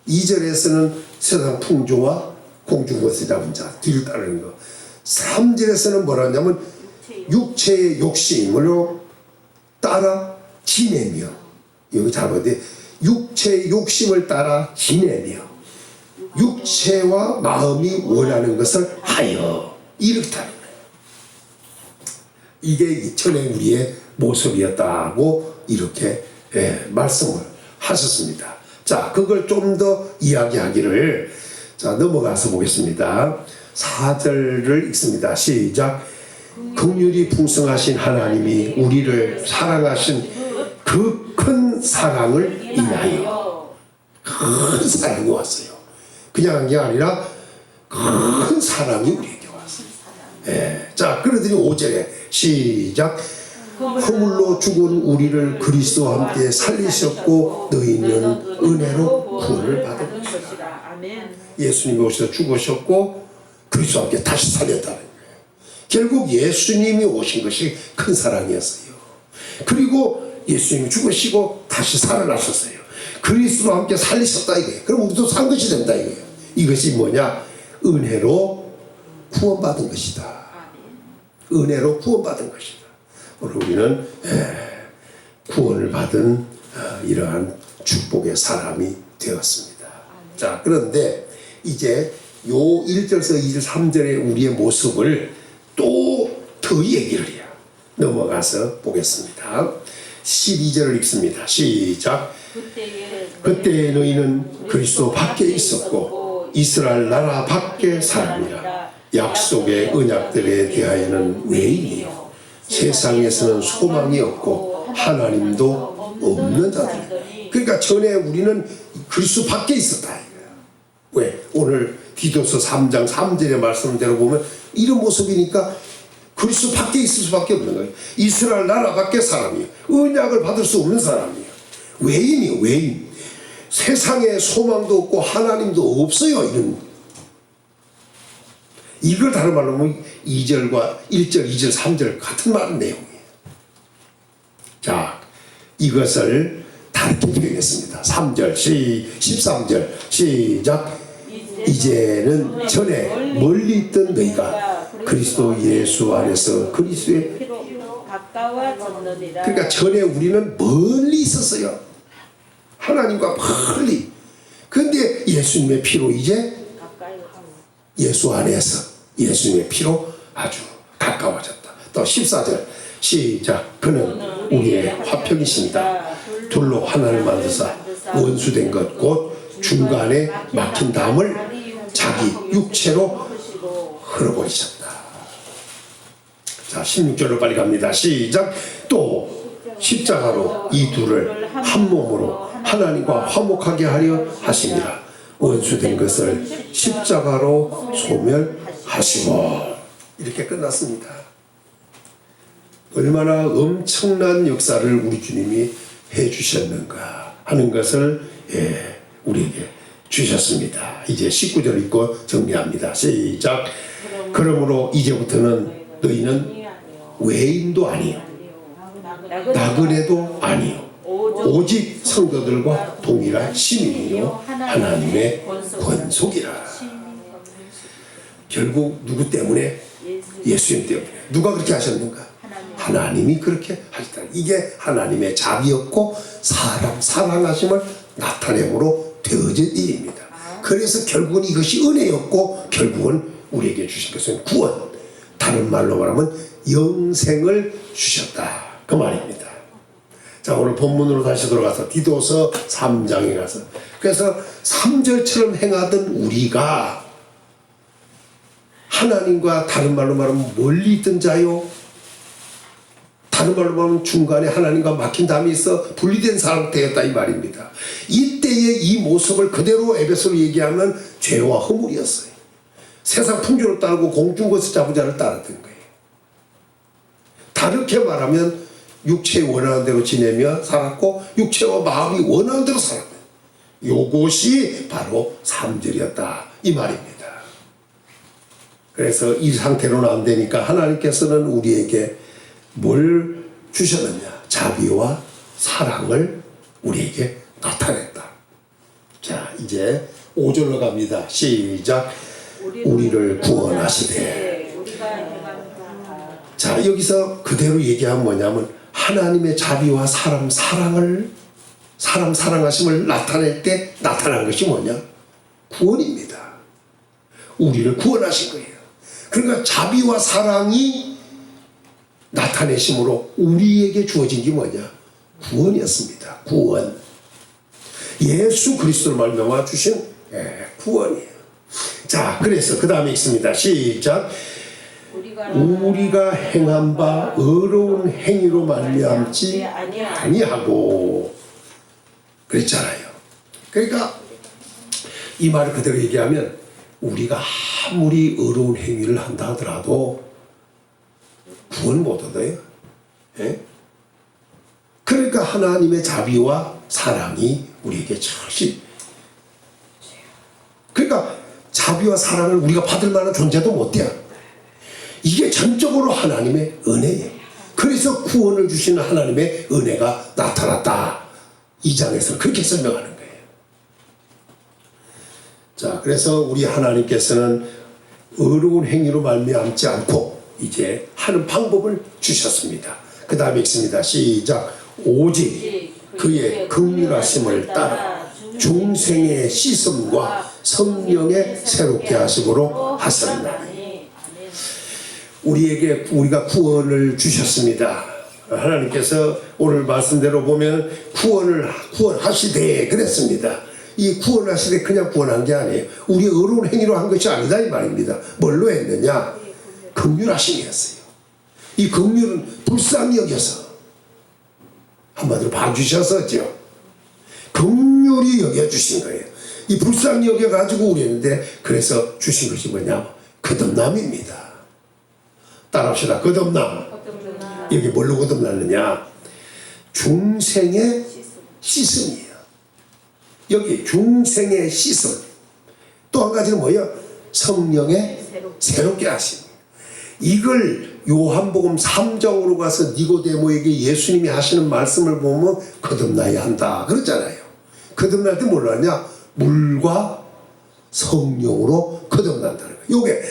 2절에서는 세상 풍조와 공중것에 잡은 자 뒤를 따르는 거, 3절에서는 뭐라 하냐면 육체의 욕심으로 따라 지내며, 여기 잡아야 돼. 육체의 욕심을 따라 지내며 육체와 마음이 원하는 것을 하여, 이렇다는 거예요. 이게 전에 우리의 모습이었다고 이렇게 말씀을 하셨습니다. 자, 그걸 좀 더 이야기하기를, 자, 넘어가서 보겠습니다. 4절을 읽습니다. 시작. 긍휼이 풍성하신 하나님이 우리를 사랑하신 그 큰 사랑을 인하여 큰 사랑이 왔어요. 그냥 한 게 아니라 큰 사랑이 우리에게 왔어요. 예. 자, 그러더니 5절에 시작. 허물로 죽은 우리를 그리스도와 함께 살리셨고 너희는 은혜로 구원을 받은 것이다. 아멘. 예수님이 오셔서 죽으셨고 그리스도와 함께 다시 살렸다는 거예요. 결국 예수님이 오신 것이 큰 사랑이었어요. 그리고 예수님이 죽으시고 다시 살아나셨어요. 그리스도와 함께 살리셨다 이거예요. 그럼 우리도 산 것이 된다 이거예요. 이것이 뭐냐? 은혜로 구원받은 것이다. 은혜로 구원받은 것이다. 오늘 우리는 구원을 받은 이러한 축복의 사람이 되었습니다. 자, 그런데 이제 요 1절에서 2절 3절의 우리의 모습을 또 더 얘기를 해요. 넘어가서 보겠습니다. 12절을 읽습니다. 시작. 그때 너희는 그리스도 밖에 있었고 이스라엘 나라 밖에 사람이라. 약속의 언약들에 대하여는 외인이요 세상에서는 소망이 없고 하나님도 없는 자들. 그러니까 전에 우리는 그리스도 밖에 있었다. 왜? 오늘 디도서 3장 3절의 말씀대로 보면 이런 모습이니까 그리스도 밖에 있을 수밖에 없는 거예요. 이스라엘 나라 밖에 사람이에요. 언약을 받을 수 없는 사람이에요. 외인이에요. 외인. 세상에 소망도 없고 하나님도 없어요. 이걸 다른 말로 하면 2절과 1절, 2절, 3절 같은 말 내용이에요. 자, 이것을 다르게 표현했습니다. 3절, 13절 시작. 이제는 전에 멀리 있던 너희가 그리스도 예수 안에서 그리스도의 피로 가까워졌느니라. 그러니까 전에 우리는 멀리 있었어요. 하나님과 멀리. 그런데 예수님의 피로 이제 예수 안에서 예수님의 피로 아주 가까워졌다. 또 14절 시작. 그는 우리의 화평이신다. 둘로 하나를 만드사 원수된 것 곧 중간에 막힌 담을 자기 육체로 흘러버리셨다. 자, 16절로 빨리 갑니다. 시작. 또 십자가로 이 둘을 한 몸으로 하나님과 화목하게 하려 하심이라. 원수된 것을 십자가로 소멸하시고. 이렇게 끝났습니다. 얼마나 엄청난 역사를 우리 주님이 해주셨는가 하는 것을 우리에게 주셨습니다. 이제 19절 읽고 정리합니다. 시작. 그러므로 이제부터는 너희는 외인도 아니요 나그네도 아니요 오직 성도들과 동일한 시민이요 하나님의 권속이라. 결국 누구 때문에? 예수님 때문에. 누가 그렇게 하셨는가? 하나님이 그렇게 하셨다. 이게 하나님의 자비였고 사람 사랑하심을 나타내므로 되어진 일입니다. 그래서 결국은 이것이 은혜였고 결국은 우리에게 주신 것은 구원. 다른 말로 말하면 영생을 주셨다. 그 말입니다. 자, 오늘 본문으로 다시 돌아가서 디도서 3장에 가서 그래서 3절처럼 행하던 우리가 하나님과 다른 말로 말하면 멀리 있던 자요. 다른 말로 말하면 중간에 하나님과 막힌 담이 있어 분리된 상태였다 이 말입니다. 이때의 이 모습을 그대로 에베소로 얘기하면 죄와 허물이었어요. 세상 풍조를 따르고 공중것을 잡은 자를 따랐던 거예요. 다르게 말하면 육체의 원하는 대로 지내며 살았고 육체와 마음이 원하는 대로 살았다. 요것이 바로 3절이었다 이 말입니다. 그래서 이 상태로는 안 되니까 하나님께서는 우리에게 뭘 주셨느냐? 자비와 사랑을 우리에게 나타냈다. 자, 이제 5절로 갑니다. 시작. 우리를 구원하시되. 자, 여기서 그대로 얘기하면 뭐냐면 하나님의 자비와 사람 사랑하심을 나타낼 때 나타난 것이 뭐냐? 구원입니다. 우리를 구원하신 거예요. 그러니까 자비와 사랑이 나타내심으로 우리에게 주어진 게 뭐냐? 구원이었습니다. 구원. 예수 그리스도를 말미암아 주신 구원이에요. 자, 그래서 그 다음에 있습니다. 시작. 우리가 행한 바 의로운 행위로 말미암지 아니하고 그랬잖아요. 그러니까 이 말을 그대로 얘기하면 우리가 아무리 의로운 행위를 한다 하더라도 구원 못 얻어요. 예? 그러니까 하나님의 자비와 사랑이 우리에게 절실. 그러니까 자비와 사랑을 우리가 받을 만한 존재도 못 돼요. 이게 전적으로 하나님의 은혜예요. 그래서 구원을 주시는 하나님의 은혜가 나타났다. 2장에서 그렇게 설명하는 거예요. 자, 그래서 우리 하나님께서는 의로운 행위로 말미암지 않고 이제 하는 방법을 주셨습니다. 그 다음에 있습니다. 시작. 오직 그의 긍휼하심을 따라 중생의 씻음과 성령의 새롭게 하심으로 하셨나니. 우리가 구원을 주셨습니다. 하나님께서 오늘 말씀대로 보면 구원하시되 그랬습니다. 이 구원하시되 그냥 구원한 게 아니에요. 우리 의로운 행위로 한 것이 아니다 이 말입니다. 뭘로 했느냐? 긍휼하심이었어요. 이 긍휼은 불쌍히 여겨서 한마디로 봐주셨었죠. 긍휼히 여겨주신 거예요. 이 불쌍히 여겨가지고 우리 했는데 그래서 주신 것이 뭐냐? 거듭남입니다. 따라합시다. 거듭남. 여기 뭘로 거듭났느냐? 중생의 씻음이에요. 여기 중생의 씻음. 또 한 가지는 뭐예요? 성령의 새롭게 하심. 이걸 요한복음 3장으로 가서 니고데모에게 예수님이 하시는 말씀을 보면 거듭나야 한다 그랬잖아요. 거듭날 때 뭘 하냐? 물과 성령으로 거듭난다는 거예요. 요게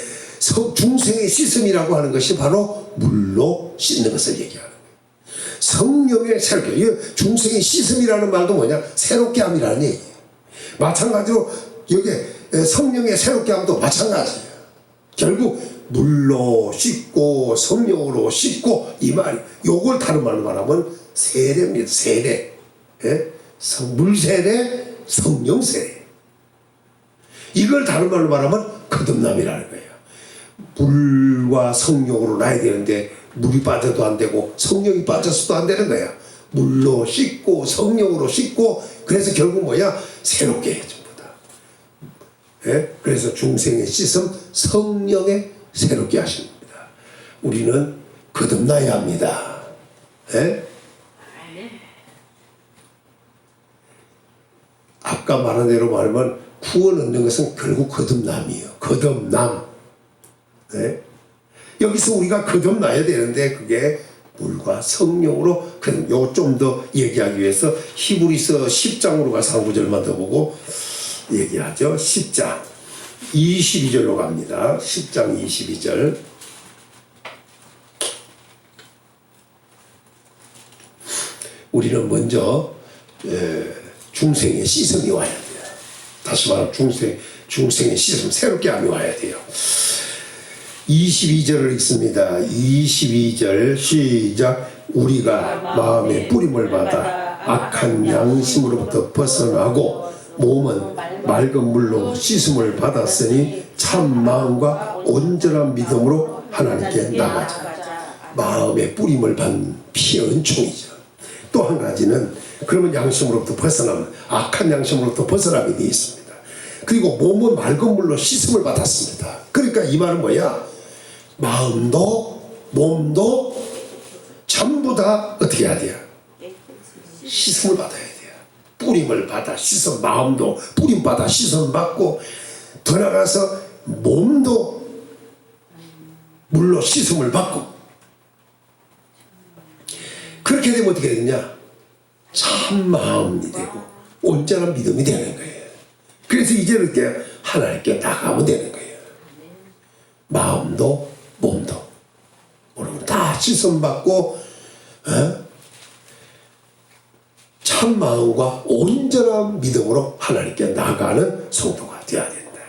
중생의 씻음이라고 하는 것이 바로 물로 씻는 것을 얘기하는 거예요. 성령의 새롭게. 중생의 씻음이라는 말도 뭐냐? 새롭게 함이라는 얘기예요. 마찬가지로 여기 성령의 새롭게 함도 마찬가지예요. 결국 물로 씻고 성령으로 씻고 이 말이 요걸 다른 말로 말하면 세례입니다. 세례. 예? 물세례, 성령세례. 이걸 다른 말로 말하면 거듭남이라는 거예요. 물과 성령으로 나야 되는데 물이 빠져도 안 되고 성령이 빠져서도 안 되는 거야. 물로 씻고 성령으로 씻고 그래서 결국 뭐야? 새롭게 해 전부 다. 예? 그래서 중생의 씻음 성령의 새롭게 하십니다. 우리는 거듭나야 합니다. 예? 아까 말한 대로 말하면 구원 얻는 것은 결국 거듭남이에요. 거듭남. 네? 여기서 우리가 거듭나야 되는데 그게 물과 성령으로 요 좀 더 얘기하기 위해서 히브리서 10장으로 가서 한 구절만 더 보고 얘기하죠. 10장 22절로 갑니다. 10장 22절. 우리는 먼저 중생의 씻음이 와야 돼요. 다시 말하면 중생의 씻음, 새롭게 함이 와야 돼요. 22절을 읽습니다. 22절 시작. 우리가 마음의 뿌림을 받아 악한 양심으로부터 벗어나고 몸은 맑은 물로 씻음을 받았으니 참 마음과 온전한 믿음으로 하나님께 나가자. 마음의 뿌림을 받는 피의 은총이죠. 또 한 가지는 그러면 양심으로부터 벗어나면 악한 양심으로부터 벗어나게 되어 있습니다. 그리고 몸은 맑은 물로 씻음을 받았습니다. 그러니까 이 말은 뭐야? 마음도 몸도 전부 다 어떻게 해야 돼요? 씻음을 받아야 돼요. 뿌림을 받아 씻음, 마음도 뿌림 받아 씻음 받고 더 나가서 몸도 물로 씻음을 받고 그렇게 되면 어떻게 되느냐? 참 마음이 되고 온전한 믿음이 되는 거예요. 그래서 이제 이렇게 하나님께 나가면 되는 거예요. 마음도 몸도 다 씻음 받고 참 마음과 온전한 믿음으로 하나님께 나가는 성도가 되어야 된다.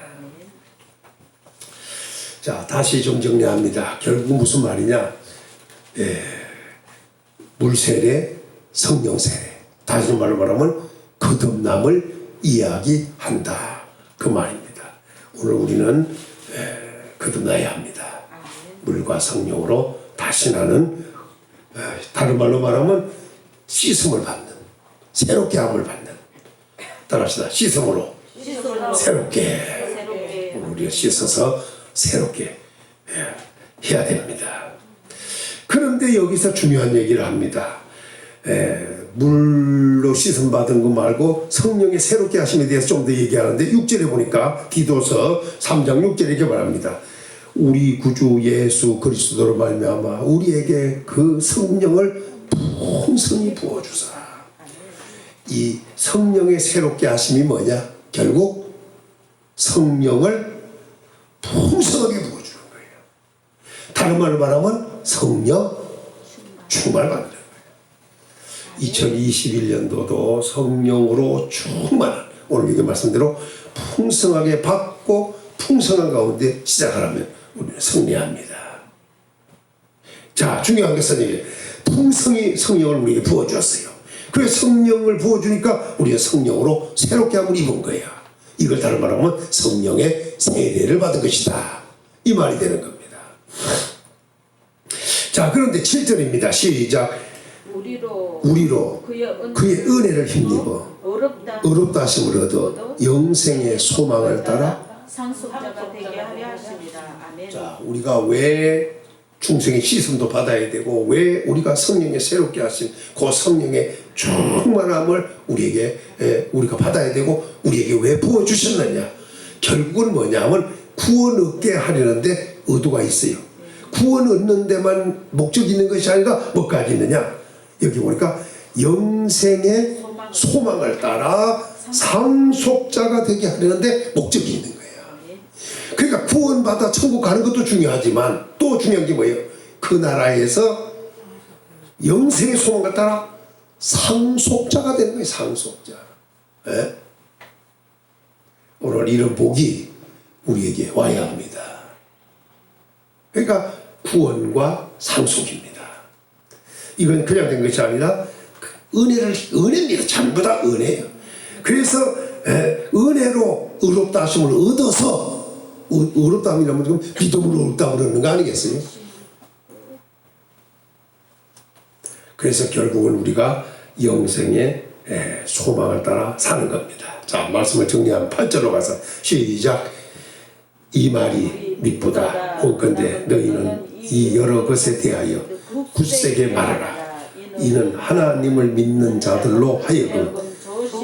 자, 다시 좀 정리합니다. 결국 무슨 말이냐? 물세례, 성령세례. 다시 말로 말하면 거듭남을 이야기한다. 그 말입니다. 오늘 우리는 거듭나야 합니다. 물과 성령으로 다시 나는 다른 말로 말하면 씻음을 받는, 새롭게 함을 받는. 따라합시다. 씻음으로 새롭게 우리가 씻어서 새롭게 해야 됩니다. 그런데 여기서 중요한 얘기를 합니다. 물로 씻음 받은 거 말고 성령의 새롭게 하심에 대해서 좀 더 얘기하는데 6절에 보니까 디도서 3장 6절에 이렇게 말합니다. 우리 구주 예수 그리스도로 말미암아 우리에게 그 성령을 풍성히 부어주사. 이 성령의 새롭게 하심이 뭐냐? 결국 성령을 풍성하게 부어주는 거예요. 다른 말로 말하면 성령 충만을 받는 2021년도도 성령으로 충만한, 오늘 이게 말씀대로 풍성하게 받고 풍성한 가운데 시작하려면 우리는 승리합니다. 자, 중요한 것은 이게 풍성히 성령을 우리에게 부어주었어요. 그래서 성령을 부어주니까 우리가 성령으로 새롭게 함을 입은 거야. 이걸 다른 말로 하면 성령의 세례를 받은 것이다, 이 말이 되는 겁니다. 자, 그런데 7절입니다. 시작. 우리로 그의 은혜를 힘입어 어렵다 하심을 얻어 영생의 소망을 따라 상속자가 되게 하려 하십니다. 아멘. 자, 우리가 왜 중생의 씻음도 받아야 되고 왜 우리가 성령의 새롭게 하신 그 성령의 충만함을 우리가 받아야 되고 우리에게 왜 부어주셨느냐? 결국은 뭐냐면 구원 얻게 하려는데 의도가 있어요. 구원 얻는 데만 목적이 있는 것이 아니라 뭐까지 있느냐? 여기 보니까 영생의 소망을 따라 상속자가 되게 하려는데 목적이 있는 거예요. 그러니까 구원받아 천국 가는 것도 중요하지만 또 중요한 게 뭐예요? 그 나라에서 영생의 소망을 따라 상속자가 되는 거예요. 상속자. 예? 오늘 이런 복이 우리에게 와야 합니다. 그러니까 구원과 상속입니다. 이건 그냥 된 것이 아니라 은혜입니다. 전부 다 은혜예요. 그래서 은혜로 의롭다 하심을 얻어서, 의롭다 함이라면 지금 믿음으로 의롭다 그러는 거 아니겠어요? 그래서 결국은 우리가 영생의 소망을 따라 사는 겁니다. 자, 말씀을 정리하면 8절로 가서 시작. 이 말이 미쁘다 온건대 너희는 이 여러 것에 대하여 굳세게 말하라. 이는 하나님을 믿는 자들로 하여금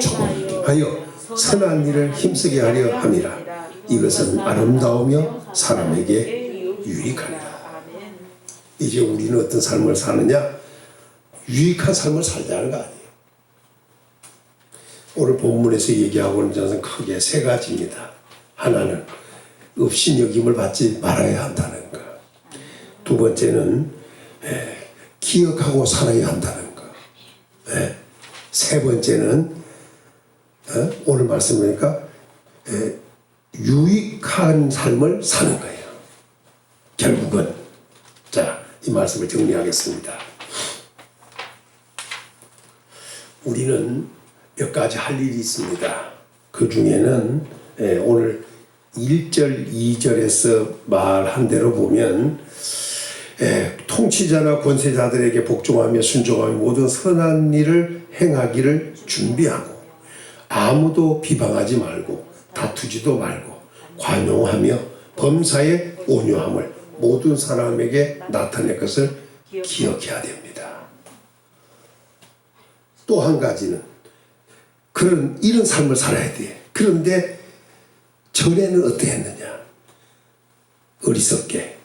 조금하여 선한 일을 힘쓰게 하려 함이라. 이것은 아름다우며 사람에게 유익하리라. 이제 우리는 어떤 삶을 사느냐? 유익한 삶을 살자는 거 아니에요. 오늘 본문에서 얘기하고 있는 것은 크게 세 가지입니다. 하나는 업신여김을 받지 말아야 한다는 것. 두 번째는 기억하고 살아야 한다는 것. 세 번째는 오늘 말씀드리니까 유익한 삶을 사는 거예요. 결국은 자, 이 말씀을 정리하겠습니다. 우리는 몇 가지 할 일이 있습니다. 그 중에는 오늘 1절, 2절에서 말한 대로 보면 통치자나 권세자들에게 복종하며 순종하며 모든 선한 일을 행하기를 준비하고 아무도 비방하지 말고 다투지도 말고 관용하며 범사에 온유함을 모든 사람에게 나타낼 것을 기억해야 됩니다. 또 한 가지는 이런 삶을 살아야 돼. 그런데 전에는 어떻게 했느냐? 어리석게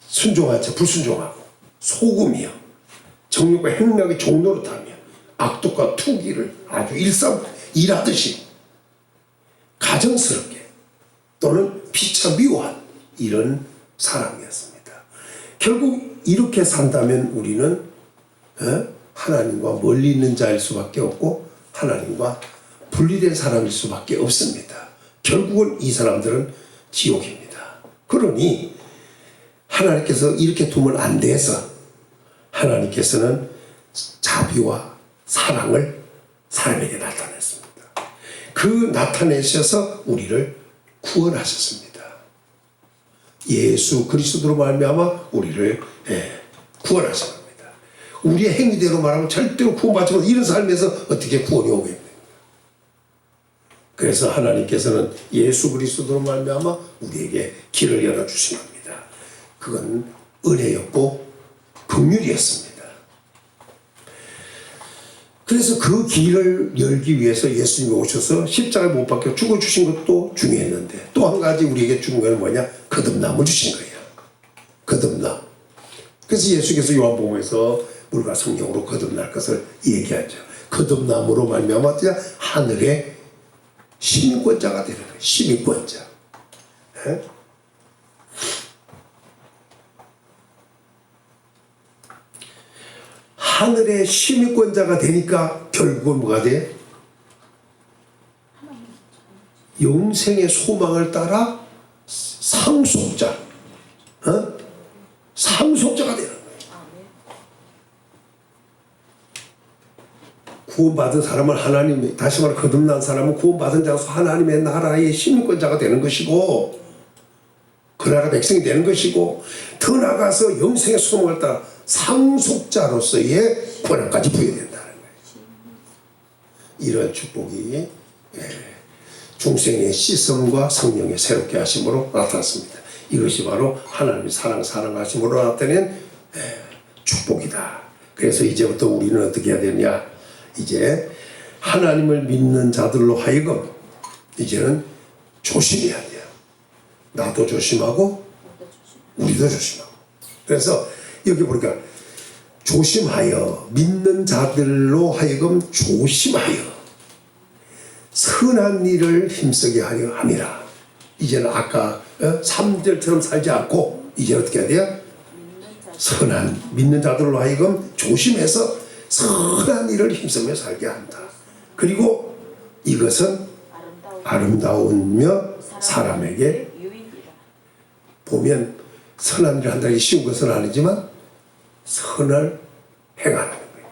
순종하지 불순종하고 소금이요 정욕과 행락의 종노릇하며 악독과 투기를 아주 일하듯이 가정스럽게 또는 피차 미워한 이런 사람이었습니다. 결국 이렇게 산다면 우리는 하나님과 멀리 있는 자일 수밖에 없고 하나님과 분리된 사람일 수밖에 없습니다. 결국은 이 사람들은 지옥입니다. 그러니 하나님께서 이렇게 두면 안 돼서 하나님께서는 자비와 사랑을 사람에게 나타냈습니다. 그 나타내셔서 우리를 구원하셨습니다. 예수 그리스도로 말미암아 우리를 구원하신 겁니다. 우리의 행위대로 말하면 절대로 구원받지 못한 이런 삶에서 어떻게 구원이 오겠습니까? 그래서 하나님께서는 예수 그리스도로 말미암아 우리에게 길을 열어주신 겁니다. 그건 은혜였고 긍휼이었습니다. 그래서 그 길을 열기 위해서 예수님이 오셔서 십자가에 못 박혀 죽어주신 것도 중요했는데 또 한 가지 우리에게 준 건 뭐냐? 거듭남을 주신 거예요. 거듭남. 그래서 예수께서 요한복음에서 물과 성령으로 거듭날 것을 얘기하죠. 거듭남으로 말미암아 하늘의 시민권자가 되는 거예요. 시민권자. 에? 하늘의 시민권자가 되니까 결국은 뭐가 돼? 영생의 소망을 따라 상속자, 상속자가 되는 거예요. 구원받은 사람은 하나님의, 다시 말해 거듭난 사람은 구원받은 자로서 하나님의 나라의 시민권자가 되는 것이고 그 나라 백성이 되는 것이고 더 나아가서 영생의 소망을 따라 상속자로서의 권한까지 부여된다는 거예요. 이런 축복이 중생의 씻음과 성령의 새롭게 하심으로 나타났습니다. 이것이 바로 하나님의 사랑하심으로 나타낸 축복이다. 그래서 이제부터 우리는 어떻게 해야 되냐? 이제 하나님을 믿는 자들로 하여금 이제는 조심해야 돼요. 나도 조심하고 우리도 조심하고. 그래서 여기 보니까 조심하여, 믿는 자들로 하여금 조심하여 선한 일을 힘쓰게 하려 함이라. 이제는 아까 3절처럼 살지 않고 이제 어떻게 해야 돼요? 선한, 믿는 자들로 하여금 조심해서 선한 일을 힘쓰며 살게 한다. 그리고 이것은 아름다우며 사람에게 보면 선한 일을 한다는 게 쉬운 것은 아니지만 선을 행하는 거예요.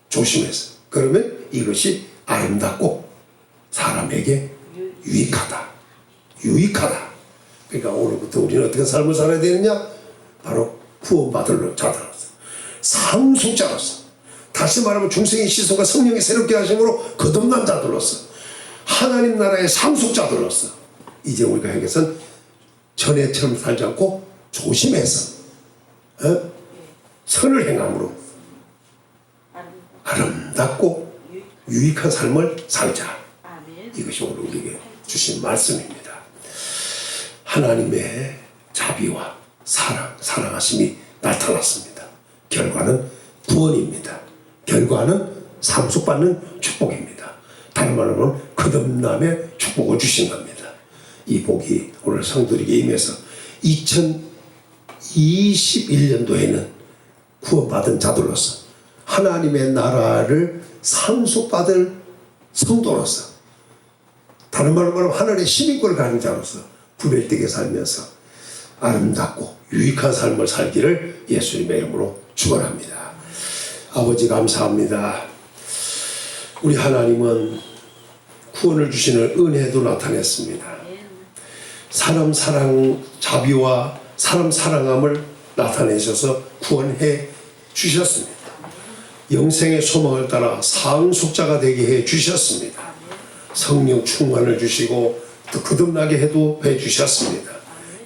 조심해서. 그러면 이것이 아름답고 사람에게 유익하다. 유익하다. 그러니까 오늘부터 우리는 어떻게 삶을 살아야 되느냐? 바로 구원받을 자들로서, 상속자로서, 다시 말하면 중생의 시선과 성령의 새롭게 하심으로 거듭난 자들로서, 하나님 나라의 상속자들로서 이제 우리가 해야겠은 전에처럼 살지 않고 조심해서 선을 행함으로 아름답고 유익한 삶을 살자. 이것이 오늘 우리에게 주신 말씀입니다. 하나님의 자비와 사랑하심이 나타났습니다. 결과는 구원입니다. 결과는 상속받는 축복입니다. 다른 말로 하면 거듭남의 축복을 주신 겁니다. 이 복이 오늘 성도에게 임해서 2021년도에는 구원받은 자들로서 하나님의 나라를 상속받을 성도로서, 다른 말로 말하면 하늘의 시민권을 가진 자로서 부별되게 살면서 아름답고 유익한 삶을 살기를 예수님의 이름으로 축원합니다. 아버지 감사합니다. 우리 하나님은 구원을 주시는 은혜도 나타냈습니다. 사람 사랑 자비와 사람 사랑함을 나타내셔서 구원해 주셨습니다. 영생의 소망을 따라 상속자가 되게 해 주셨습니다. 성령 충만을 주시고 또 거듭나게 해도 해 주셨습니다.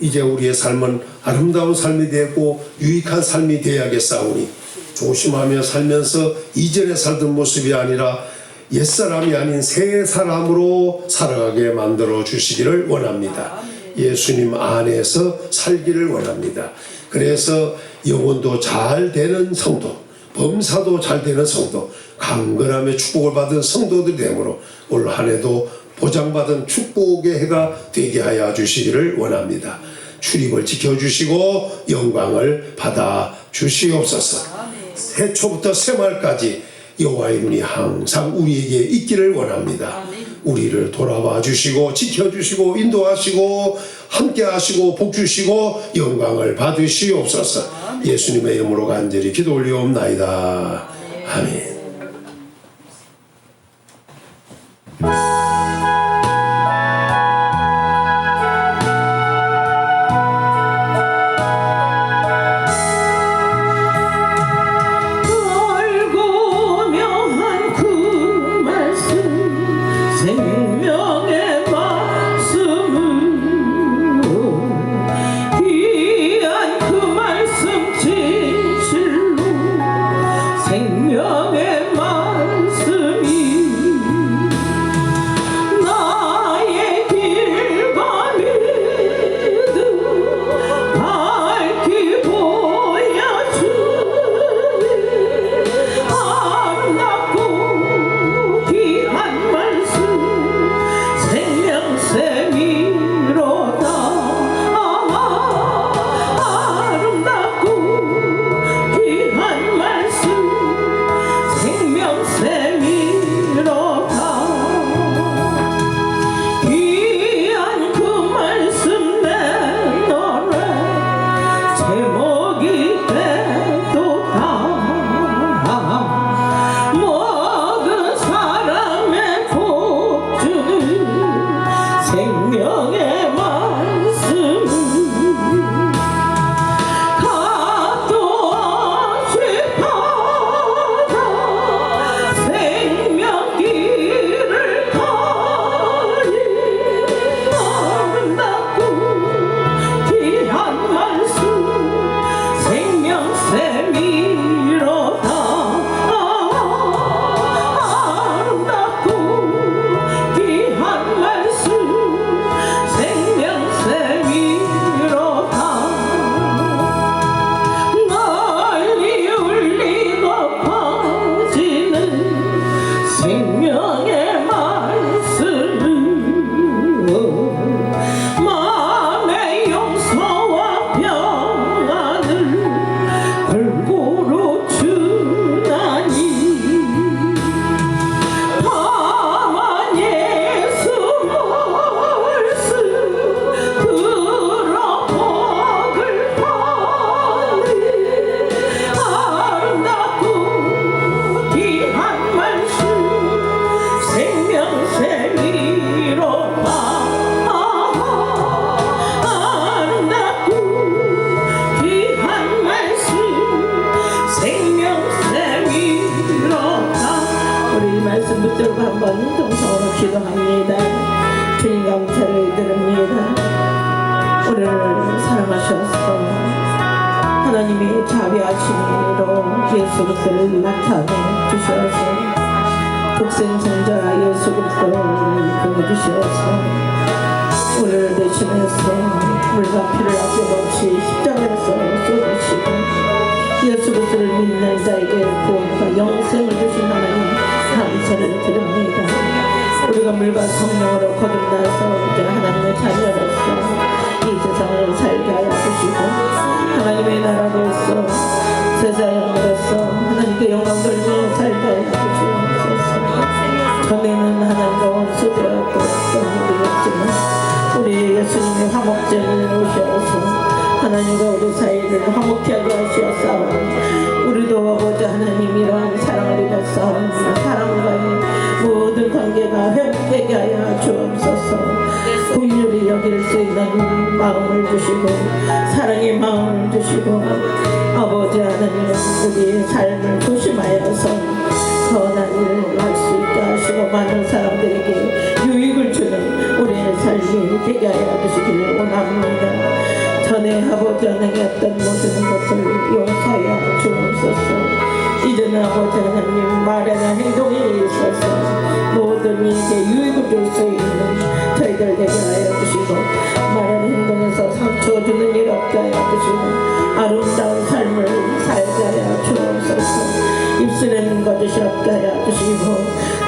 이제 우리의 삶은 아름다운 삶이 되고 유익한 삶이 되어야겠사오니 조심하며 살면서 이전에 살던 모습이 아니라 옛사람이 아닌 새 사람으로 살아가게 만들어 주시기를 원합니다. 예수님 안에서 살기를 원합니다. 그래서 영혼도 잘 되는 성도, 범사도 잘 되는 성도, 강건함의 축복을 받은 성도들이 되므로 올 한 해도 보장받은 축복의 해가 되게 하여 주시기를 원합니다. 출입을 지켜주시고 영광을 받아 주시옵소서. 새초부터 새말까지 여호와의 눈이 항상 우리에게 있기를 원합니다. 우리를 돌아봐 주시고 지켜주시고 인도하시고 함께하시고 복주시고 영광을 받으시옵소서. 예수님의 이름으로 간절히 기도 올리옵나이다. 아멘. 우리 말씀 붙들고 한번 동성으로 기도합니다. 주님 감사를 드립니다. 우리를 사랑하셔서 하나님의 자비하심으로 예수 그리스도를 나타내 주셔서 독생성자 예수 그리스도를 보내주셔서 우리를 대신해서 물과 피를 아낌없이 십자가에서 쏟으시고 예수 그리스도를 믿는 자에게 구원과 영생을 주신 하나님 감사를 드립니다. 우리가 물과 성령으로 거듭나서 이제 하나님의 자녀로서 이 세상을 살게 하여 주시고 하나님의 나라로서 제자형으로서 하나님께 영광 돌리며 살게 하여 주시옵소서. 전에는 하나님과 원수되었고 우리였지만 우리 예수님의 화목제를 오셔서 하나님과 우리 사이를 화목케 하게 하시었사오니 우리도 아버지 하나님 이러한 사랑을 입었사오니 사람과의 모든 관계가 회복되게 하여 주옵소서. 긍휼히 여길 수 있는 마음을 주시고 사랑의 마음을 주시고 아버지 하나님 우리의 삶을 조심하여서 선한 일을 할 수 있게 하시고 많은 사람들에게 유익을 주는 우리의 삶이 되게 하여 주시기를 원합니다. 전에 아버지 하나님 했던 모든 것을 용서하여 주옵소서. 이제는 아버지 하나님 말이나 행동에 있어서 모든 이에게 유익을 줄 수 있는 저희들 되게 하여 주시고 말이나 행동에서 상처 주는 일 없게 하여 주시고 아름다운 삶을 살게 하여 주옵소서. 입술에는 거짓이 없게 하여 주시고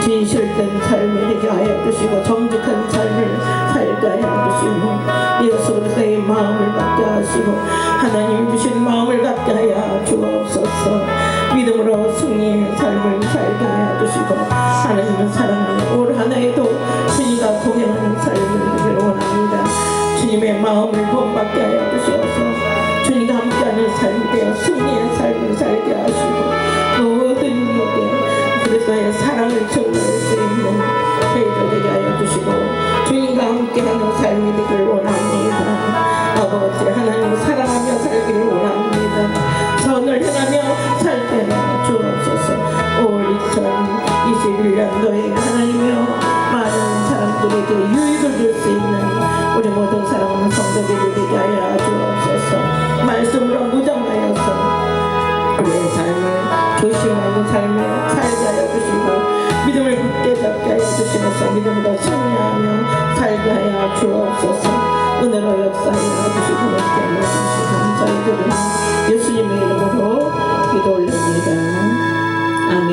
진실된 삶을 되게 하여 주시고 정직한 삶을 살게 하여 주시고 예수 그리스도의 마음을 갖게 하시고 하나님 주신 마음을 갖게 하여 주옵소서. 믿음으로 승리의 삶을 살게 하여 주시고 하나님을 사랑하는 올 한 해에도 주님과 동행하는 삶을 되기를 원합니다. 주님의 마음을 본받게 하여 주시옵소서. 주님과 함께하는 삶이 되어 승리의 삶을 살게 하시고 모든 이에게 그리스도의 사랑을 증거할 수 있는 저희들 되게 하여 주시고 주님과 함께하는 삶이 되기를 원합니다. 아버지 하나님을 사랑하며 살기를 원합니다. 선을 행하며 살게 하여 주옵소서. 올 2021년도에 하나님이여 많은 사람들에게 유익을 줄 수 있는 우리 모든 사랑하는 성도들이 되게 하여 주옵소서. 말씀으로 무장하여서 우리의 삶을 조심하는 삶을 살게 하여 주시고 믿음을 굳게 잡게 하여 주시면서 믿음으로 승리하며 살게 하여 주옵소서. 은혜로 역사하여 주시고 함께 하시고 감사히 드리는 예수님의 이름으로 기도 올립니다. 아멘.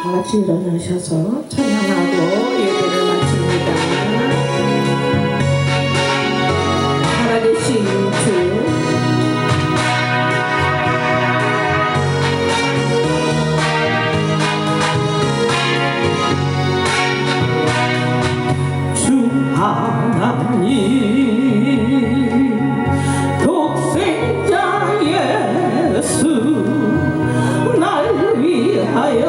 다 같이 일어나셔서 찬양하고 예배를 마칩니다. 살아계신 주 하나님 독생자 예수 날 위하여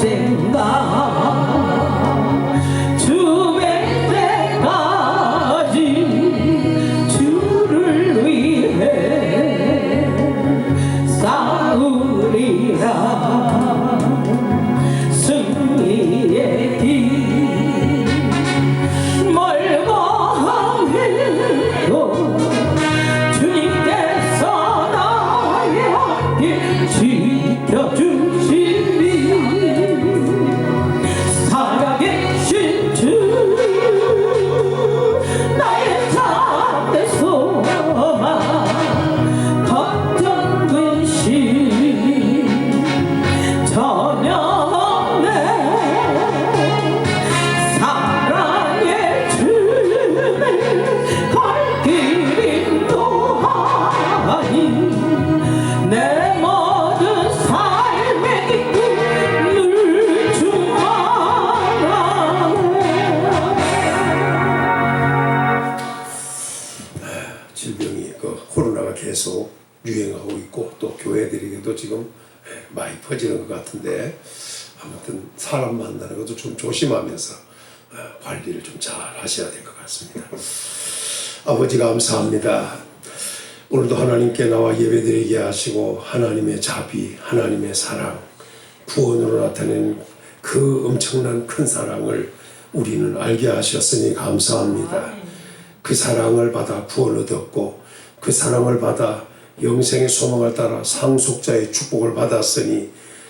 언젠가 죽을 때까지 주를 위해 싸우리라. 승리의 길 멀고 함해도 주님께서 나의 앞길 지켜주시리. 살아계신 주 나의 잠대 소망 걱정 근심 전혀 없네. 사랑의 주를 갈 길 인도하니 내 모든 삶의 꿈을 충만하네. 질병이 코로나가 계속 유행하고 있고 또 교회들에게도 지금 많이 퍼지는 것 같은데 아무튼 사람 만나는 것도 좀 조심하면서 관리를 좀 잘 하셔야 될 것 같습니다. 아버지 감사합니다. 오늘도 하나님께 나와 예배드리게 하시고 하나님의 자비, 하나님의 사랑, 구원으로 나타낸 그 엄청난 큰 사랑을 우리는 알게 하셨으니 감사합니다. 그 사랑을 받아 구원을 얻었고 그 사랑을 받아 영생의 소망을 따라 상속자의 축복을 받았으니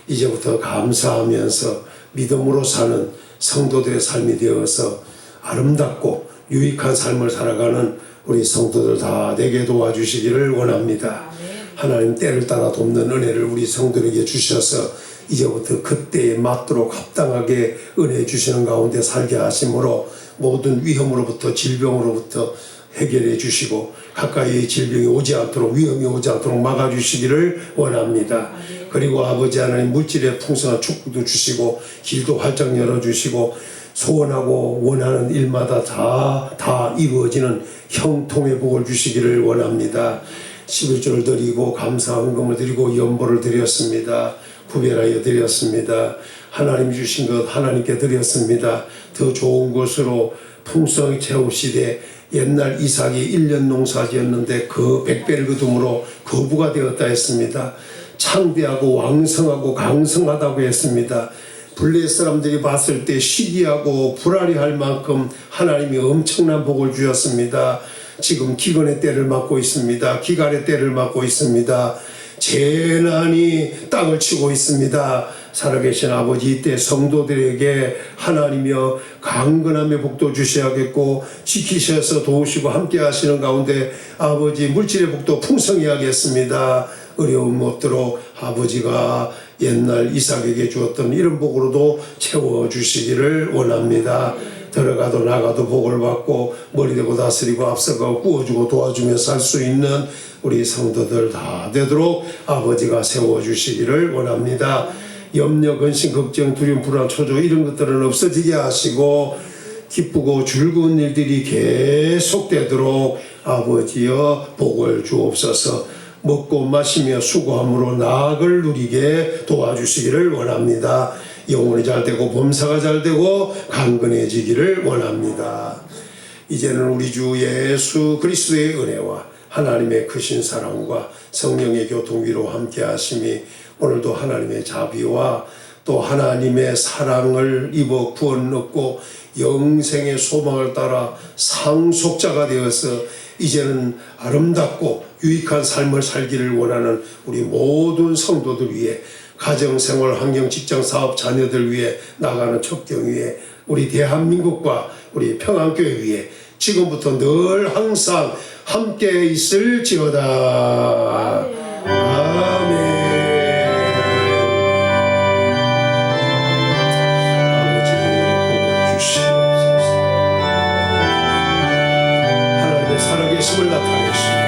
이제부터 감사하면서 믿음으로 사는 성도들의 삶이 되어서 아름답고 유익한 삶을 살아가는 우리 성도들 다 되게 도와주시기를 원합니다. 하나님 때를 따라 돕는 은혜를 우리 성도에게 주셔서 이제부터 그때에 맞도록 합당하게 은혜 주시는 가운데 살게 하심으로 모든 위험으로부터 질병으로부터 해결해 주시고 가까이 질병이 오지 않도록 위험이 오지 않도록 막아주시기를 원합니다. 그리고 아버지 하나님 물질의 풍성한 축복도 주시고 길도 활짝 열어주시고 소원하고 원하는 일마다 다 이루어지는 형통의 복을 주시기를 원합니다. 11조를 드리고 감사 헌금을 드리고 연보를 드렸습니다. 구별하여 드렸습니다. 하나님 주신 것 하나님께 드렸습니다. 더 좋은 것으로 풍성히 채우시되 옛날 이삭이 1년 농사지었는데 그 100배를 거둠으로 거부가 되었다 했습니다. 창대하고 왕성하고 강성하다고 했습니다. 블레 사람들이 봤을 때 시기하고 불안해할 만큼 하나님이 엄청난 복을 주셨습니다. 지금 기근의 때를 맞고 있습니다. 기갈의 때를 맞고 있습니다. 재난이 땅을 치고 있습니다. 살아계신 아버지 이때 성도들에게 하나님이여 강건함의 복도 주셔야겠고 지키셔서 도우시고 함께 하시는 가운데 아버지 물질의 복도 풍성히 하겠습니다. 어려움 없도록 아버지가 옛날 이삭에게 주었던 이런 복으로도 채워주시기를 원합니다. 들어가도 나가도 복을 받고 머리대고 다스리고 앞서가고 구워주고 도와주며 살 수 있는 우리 성도들 다 되도록 아버지가 세워주시기를 원합니다. 염려, 근심, 걱정, 두려움, 불안, 초조 이런 것들은 없어지게 하시고 기쁘고 즐거운 일들이 계속되도록 아버지여 복을 주옵소서. 먹고 마시며 수고함으로 나악을 누리게 도와주시기를 원합니다. 영혼이 잘되고 범사가 잘되고 강건해지기를 원합니다. 이제는 우리 주 예수 그리스도의 은혜와 하나님의 크신 사랑과 성령의 교통위로 함께 하심이 오늘도 하나님의 자비와 또 하나님의 사랑을 입어 구원 얻고 영생의 소망을 따라 상속자가 되어서 이제는 아름답고 유익한 삶을 살기를 원하는 우리 모든 성도들 위해 가정생활, 환경, 직장, 사업, 자녀들 위해 나가는 첩경 위해 우리 대한민국과 우리 평안교회 위해 지금부터 늘 항상 함께 있을지어다. 아멘. 아버지 복을 주시옵소서. 하나님의 살아계심을 나타내시고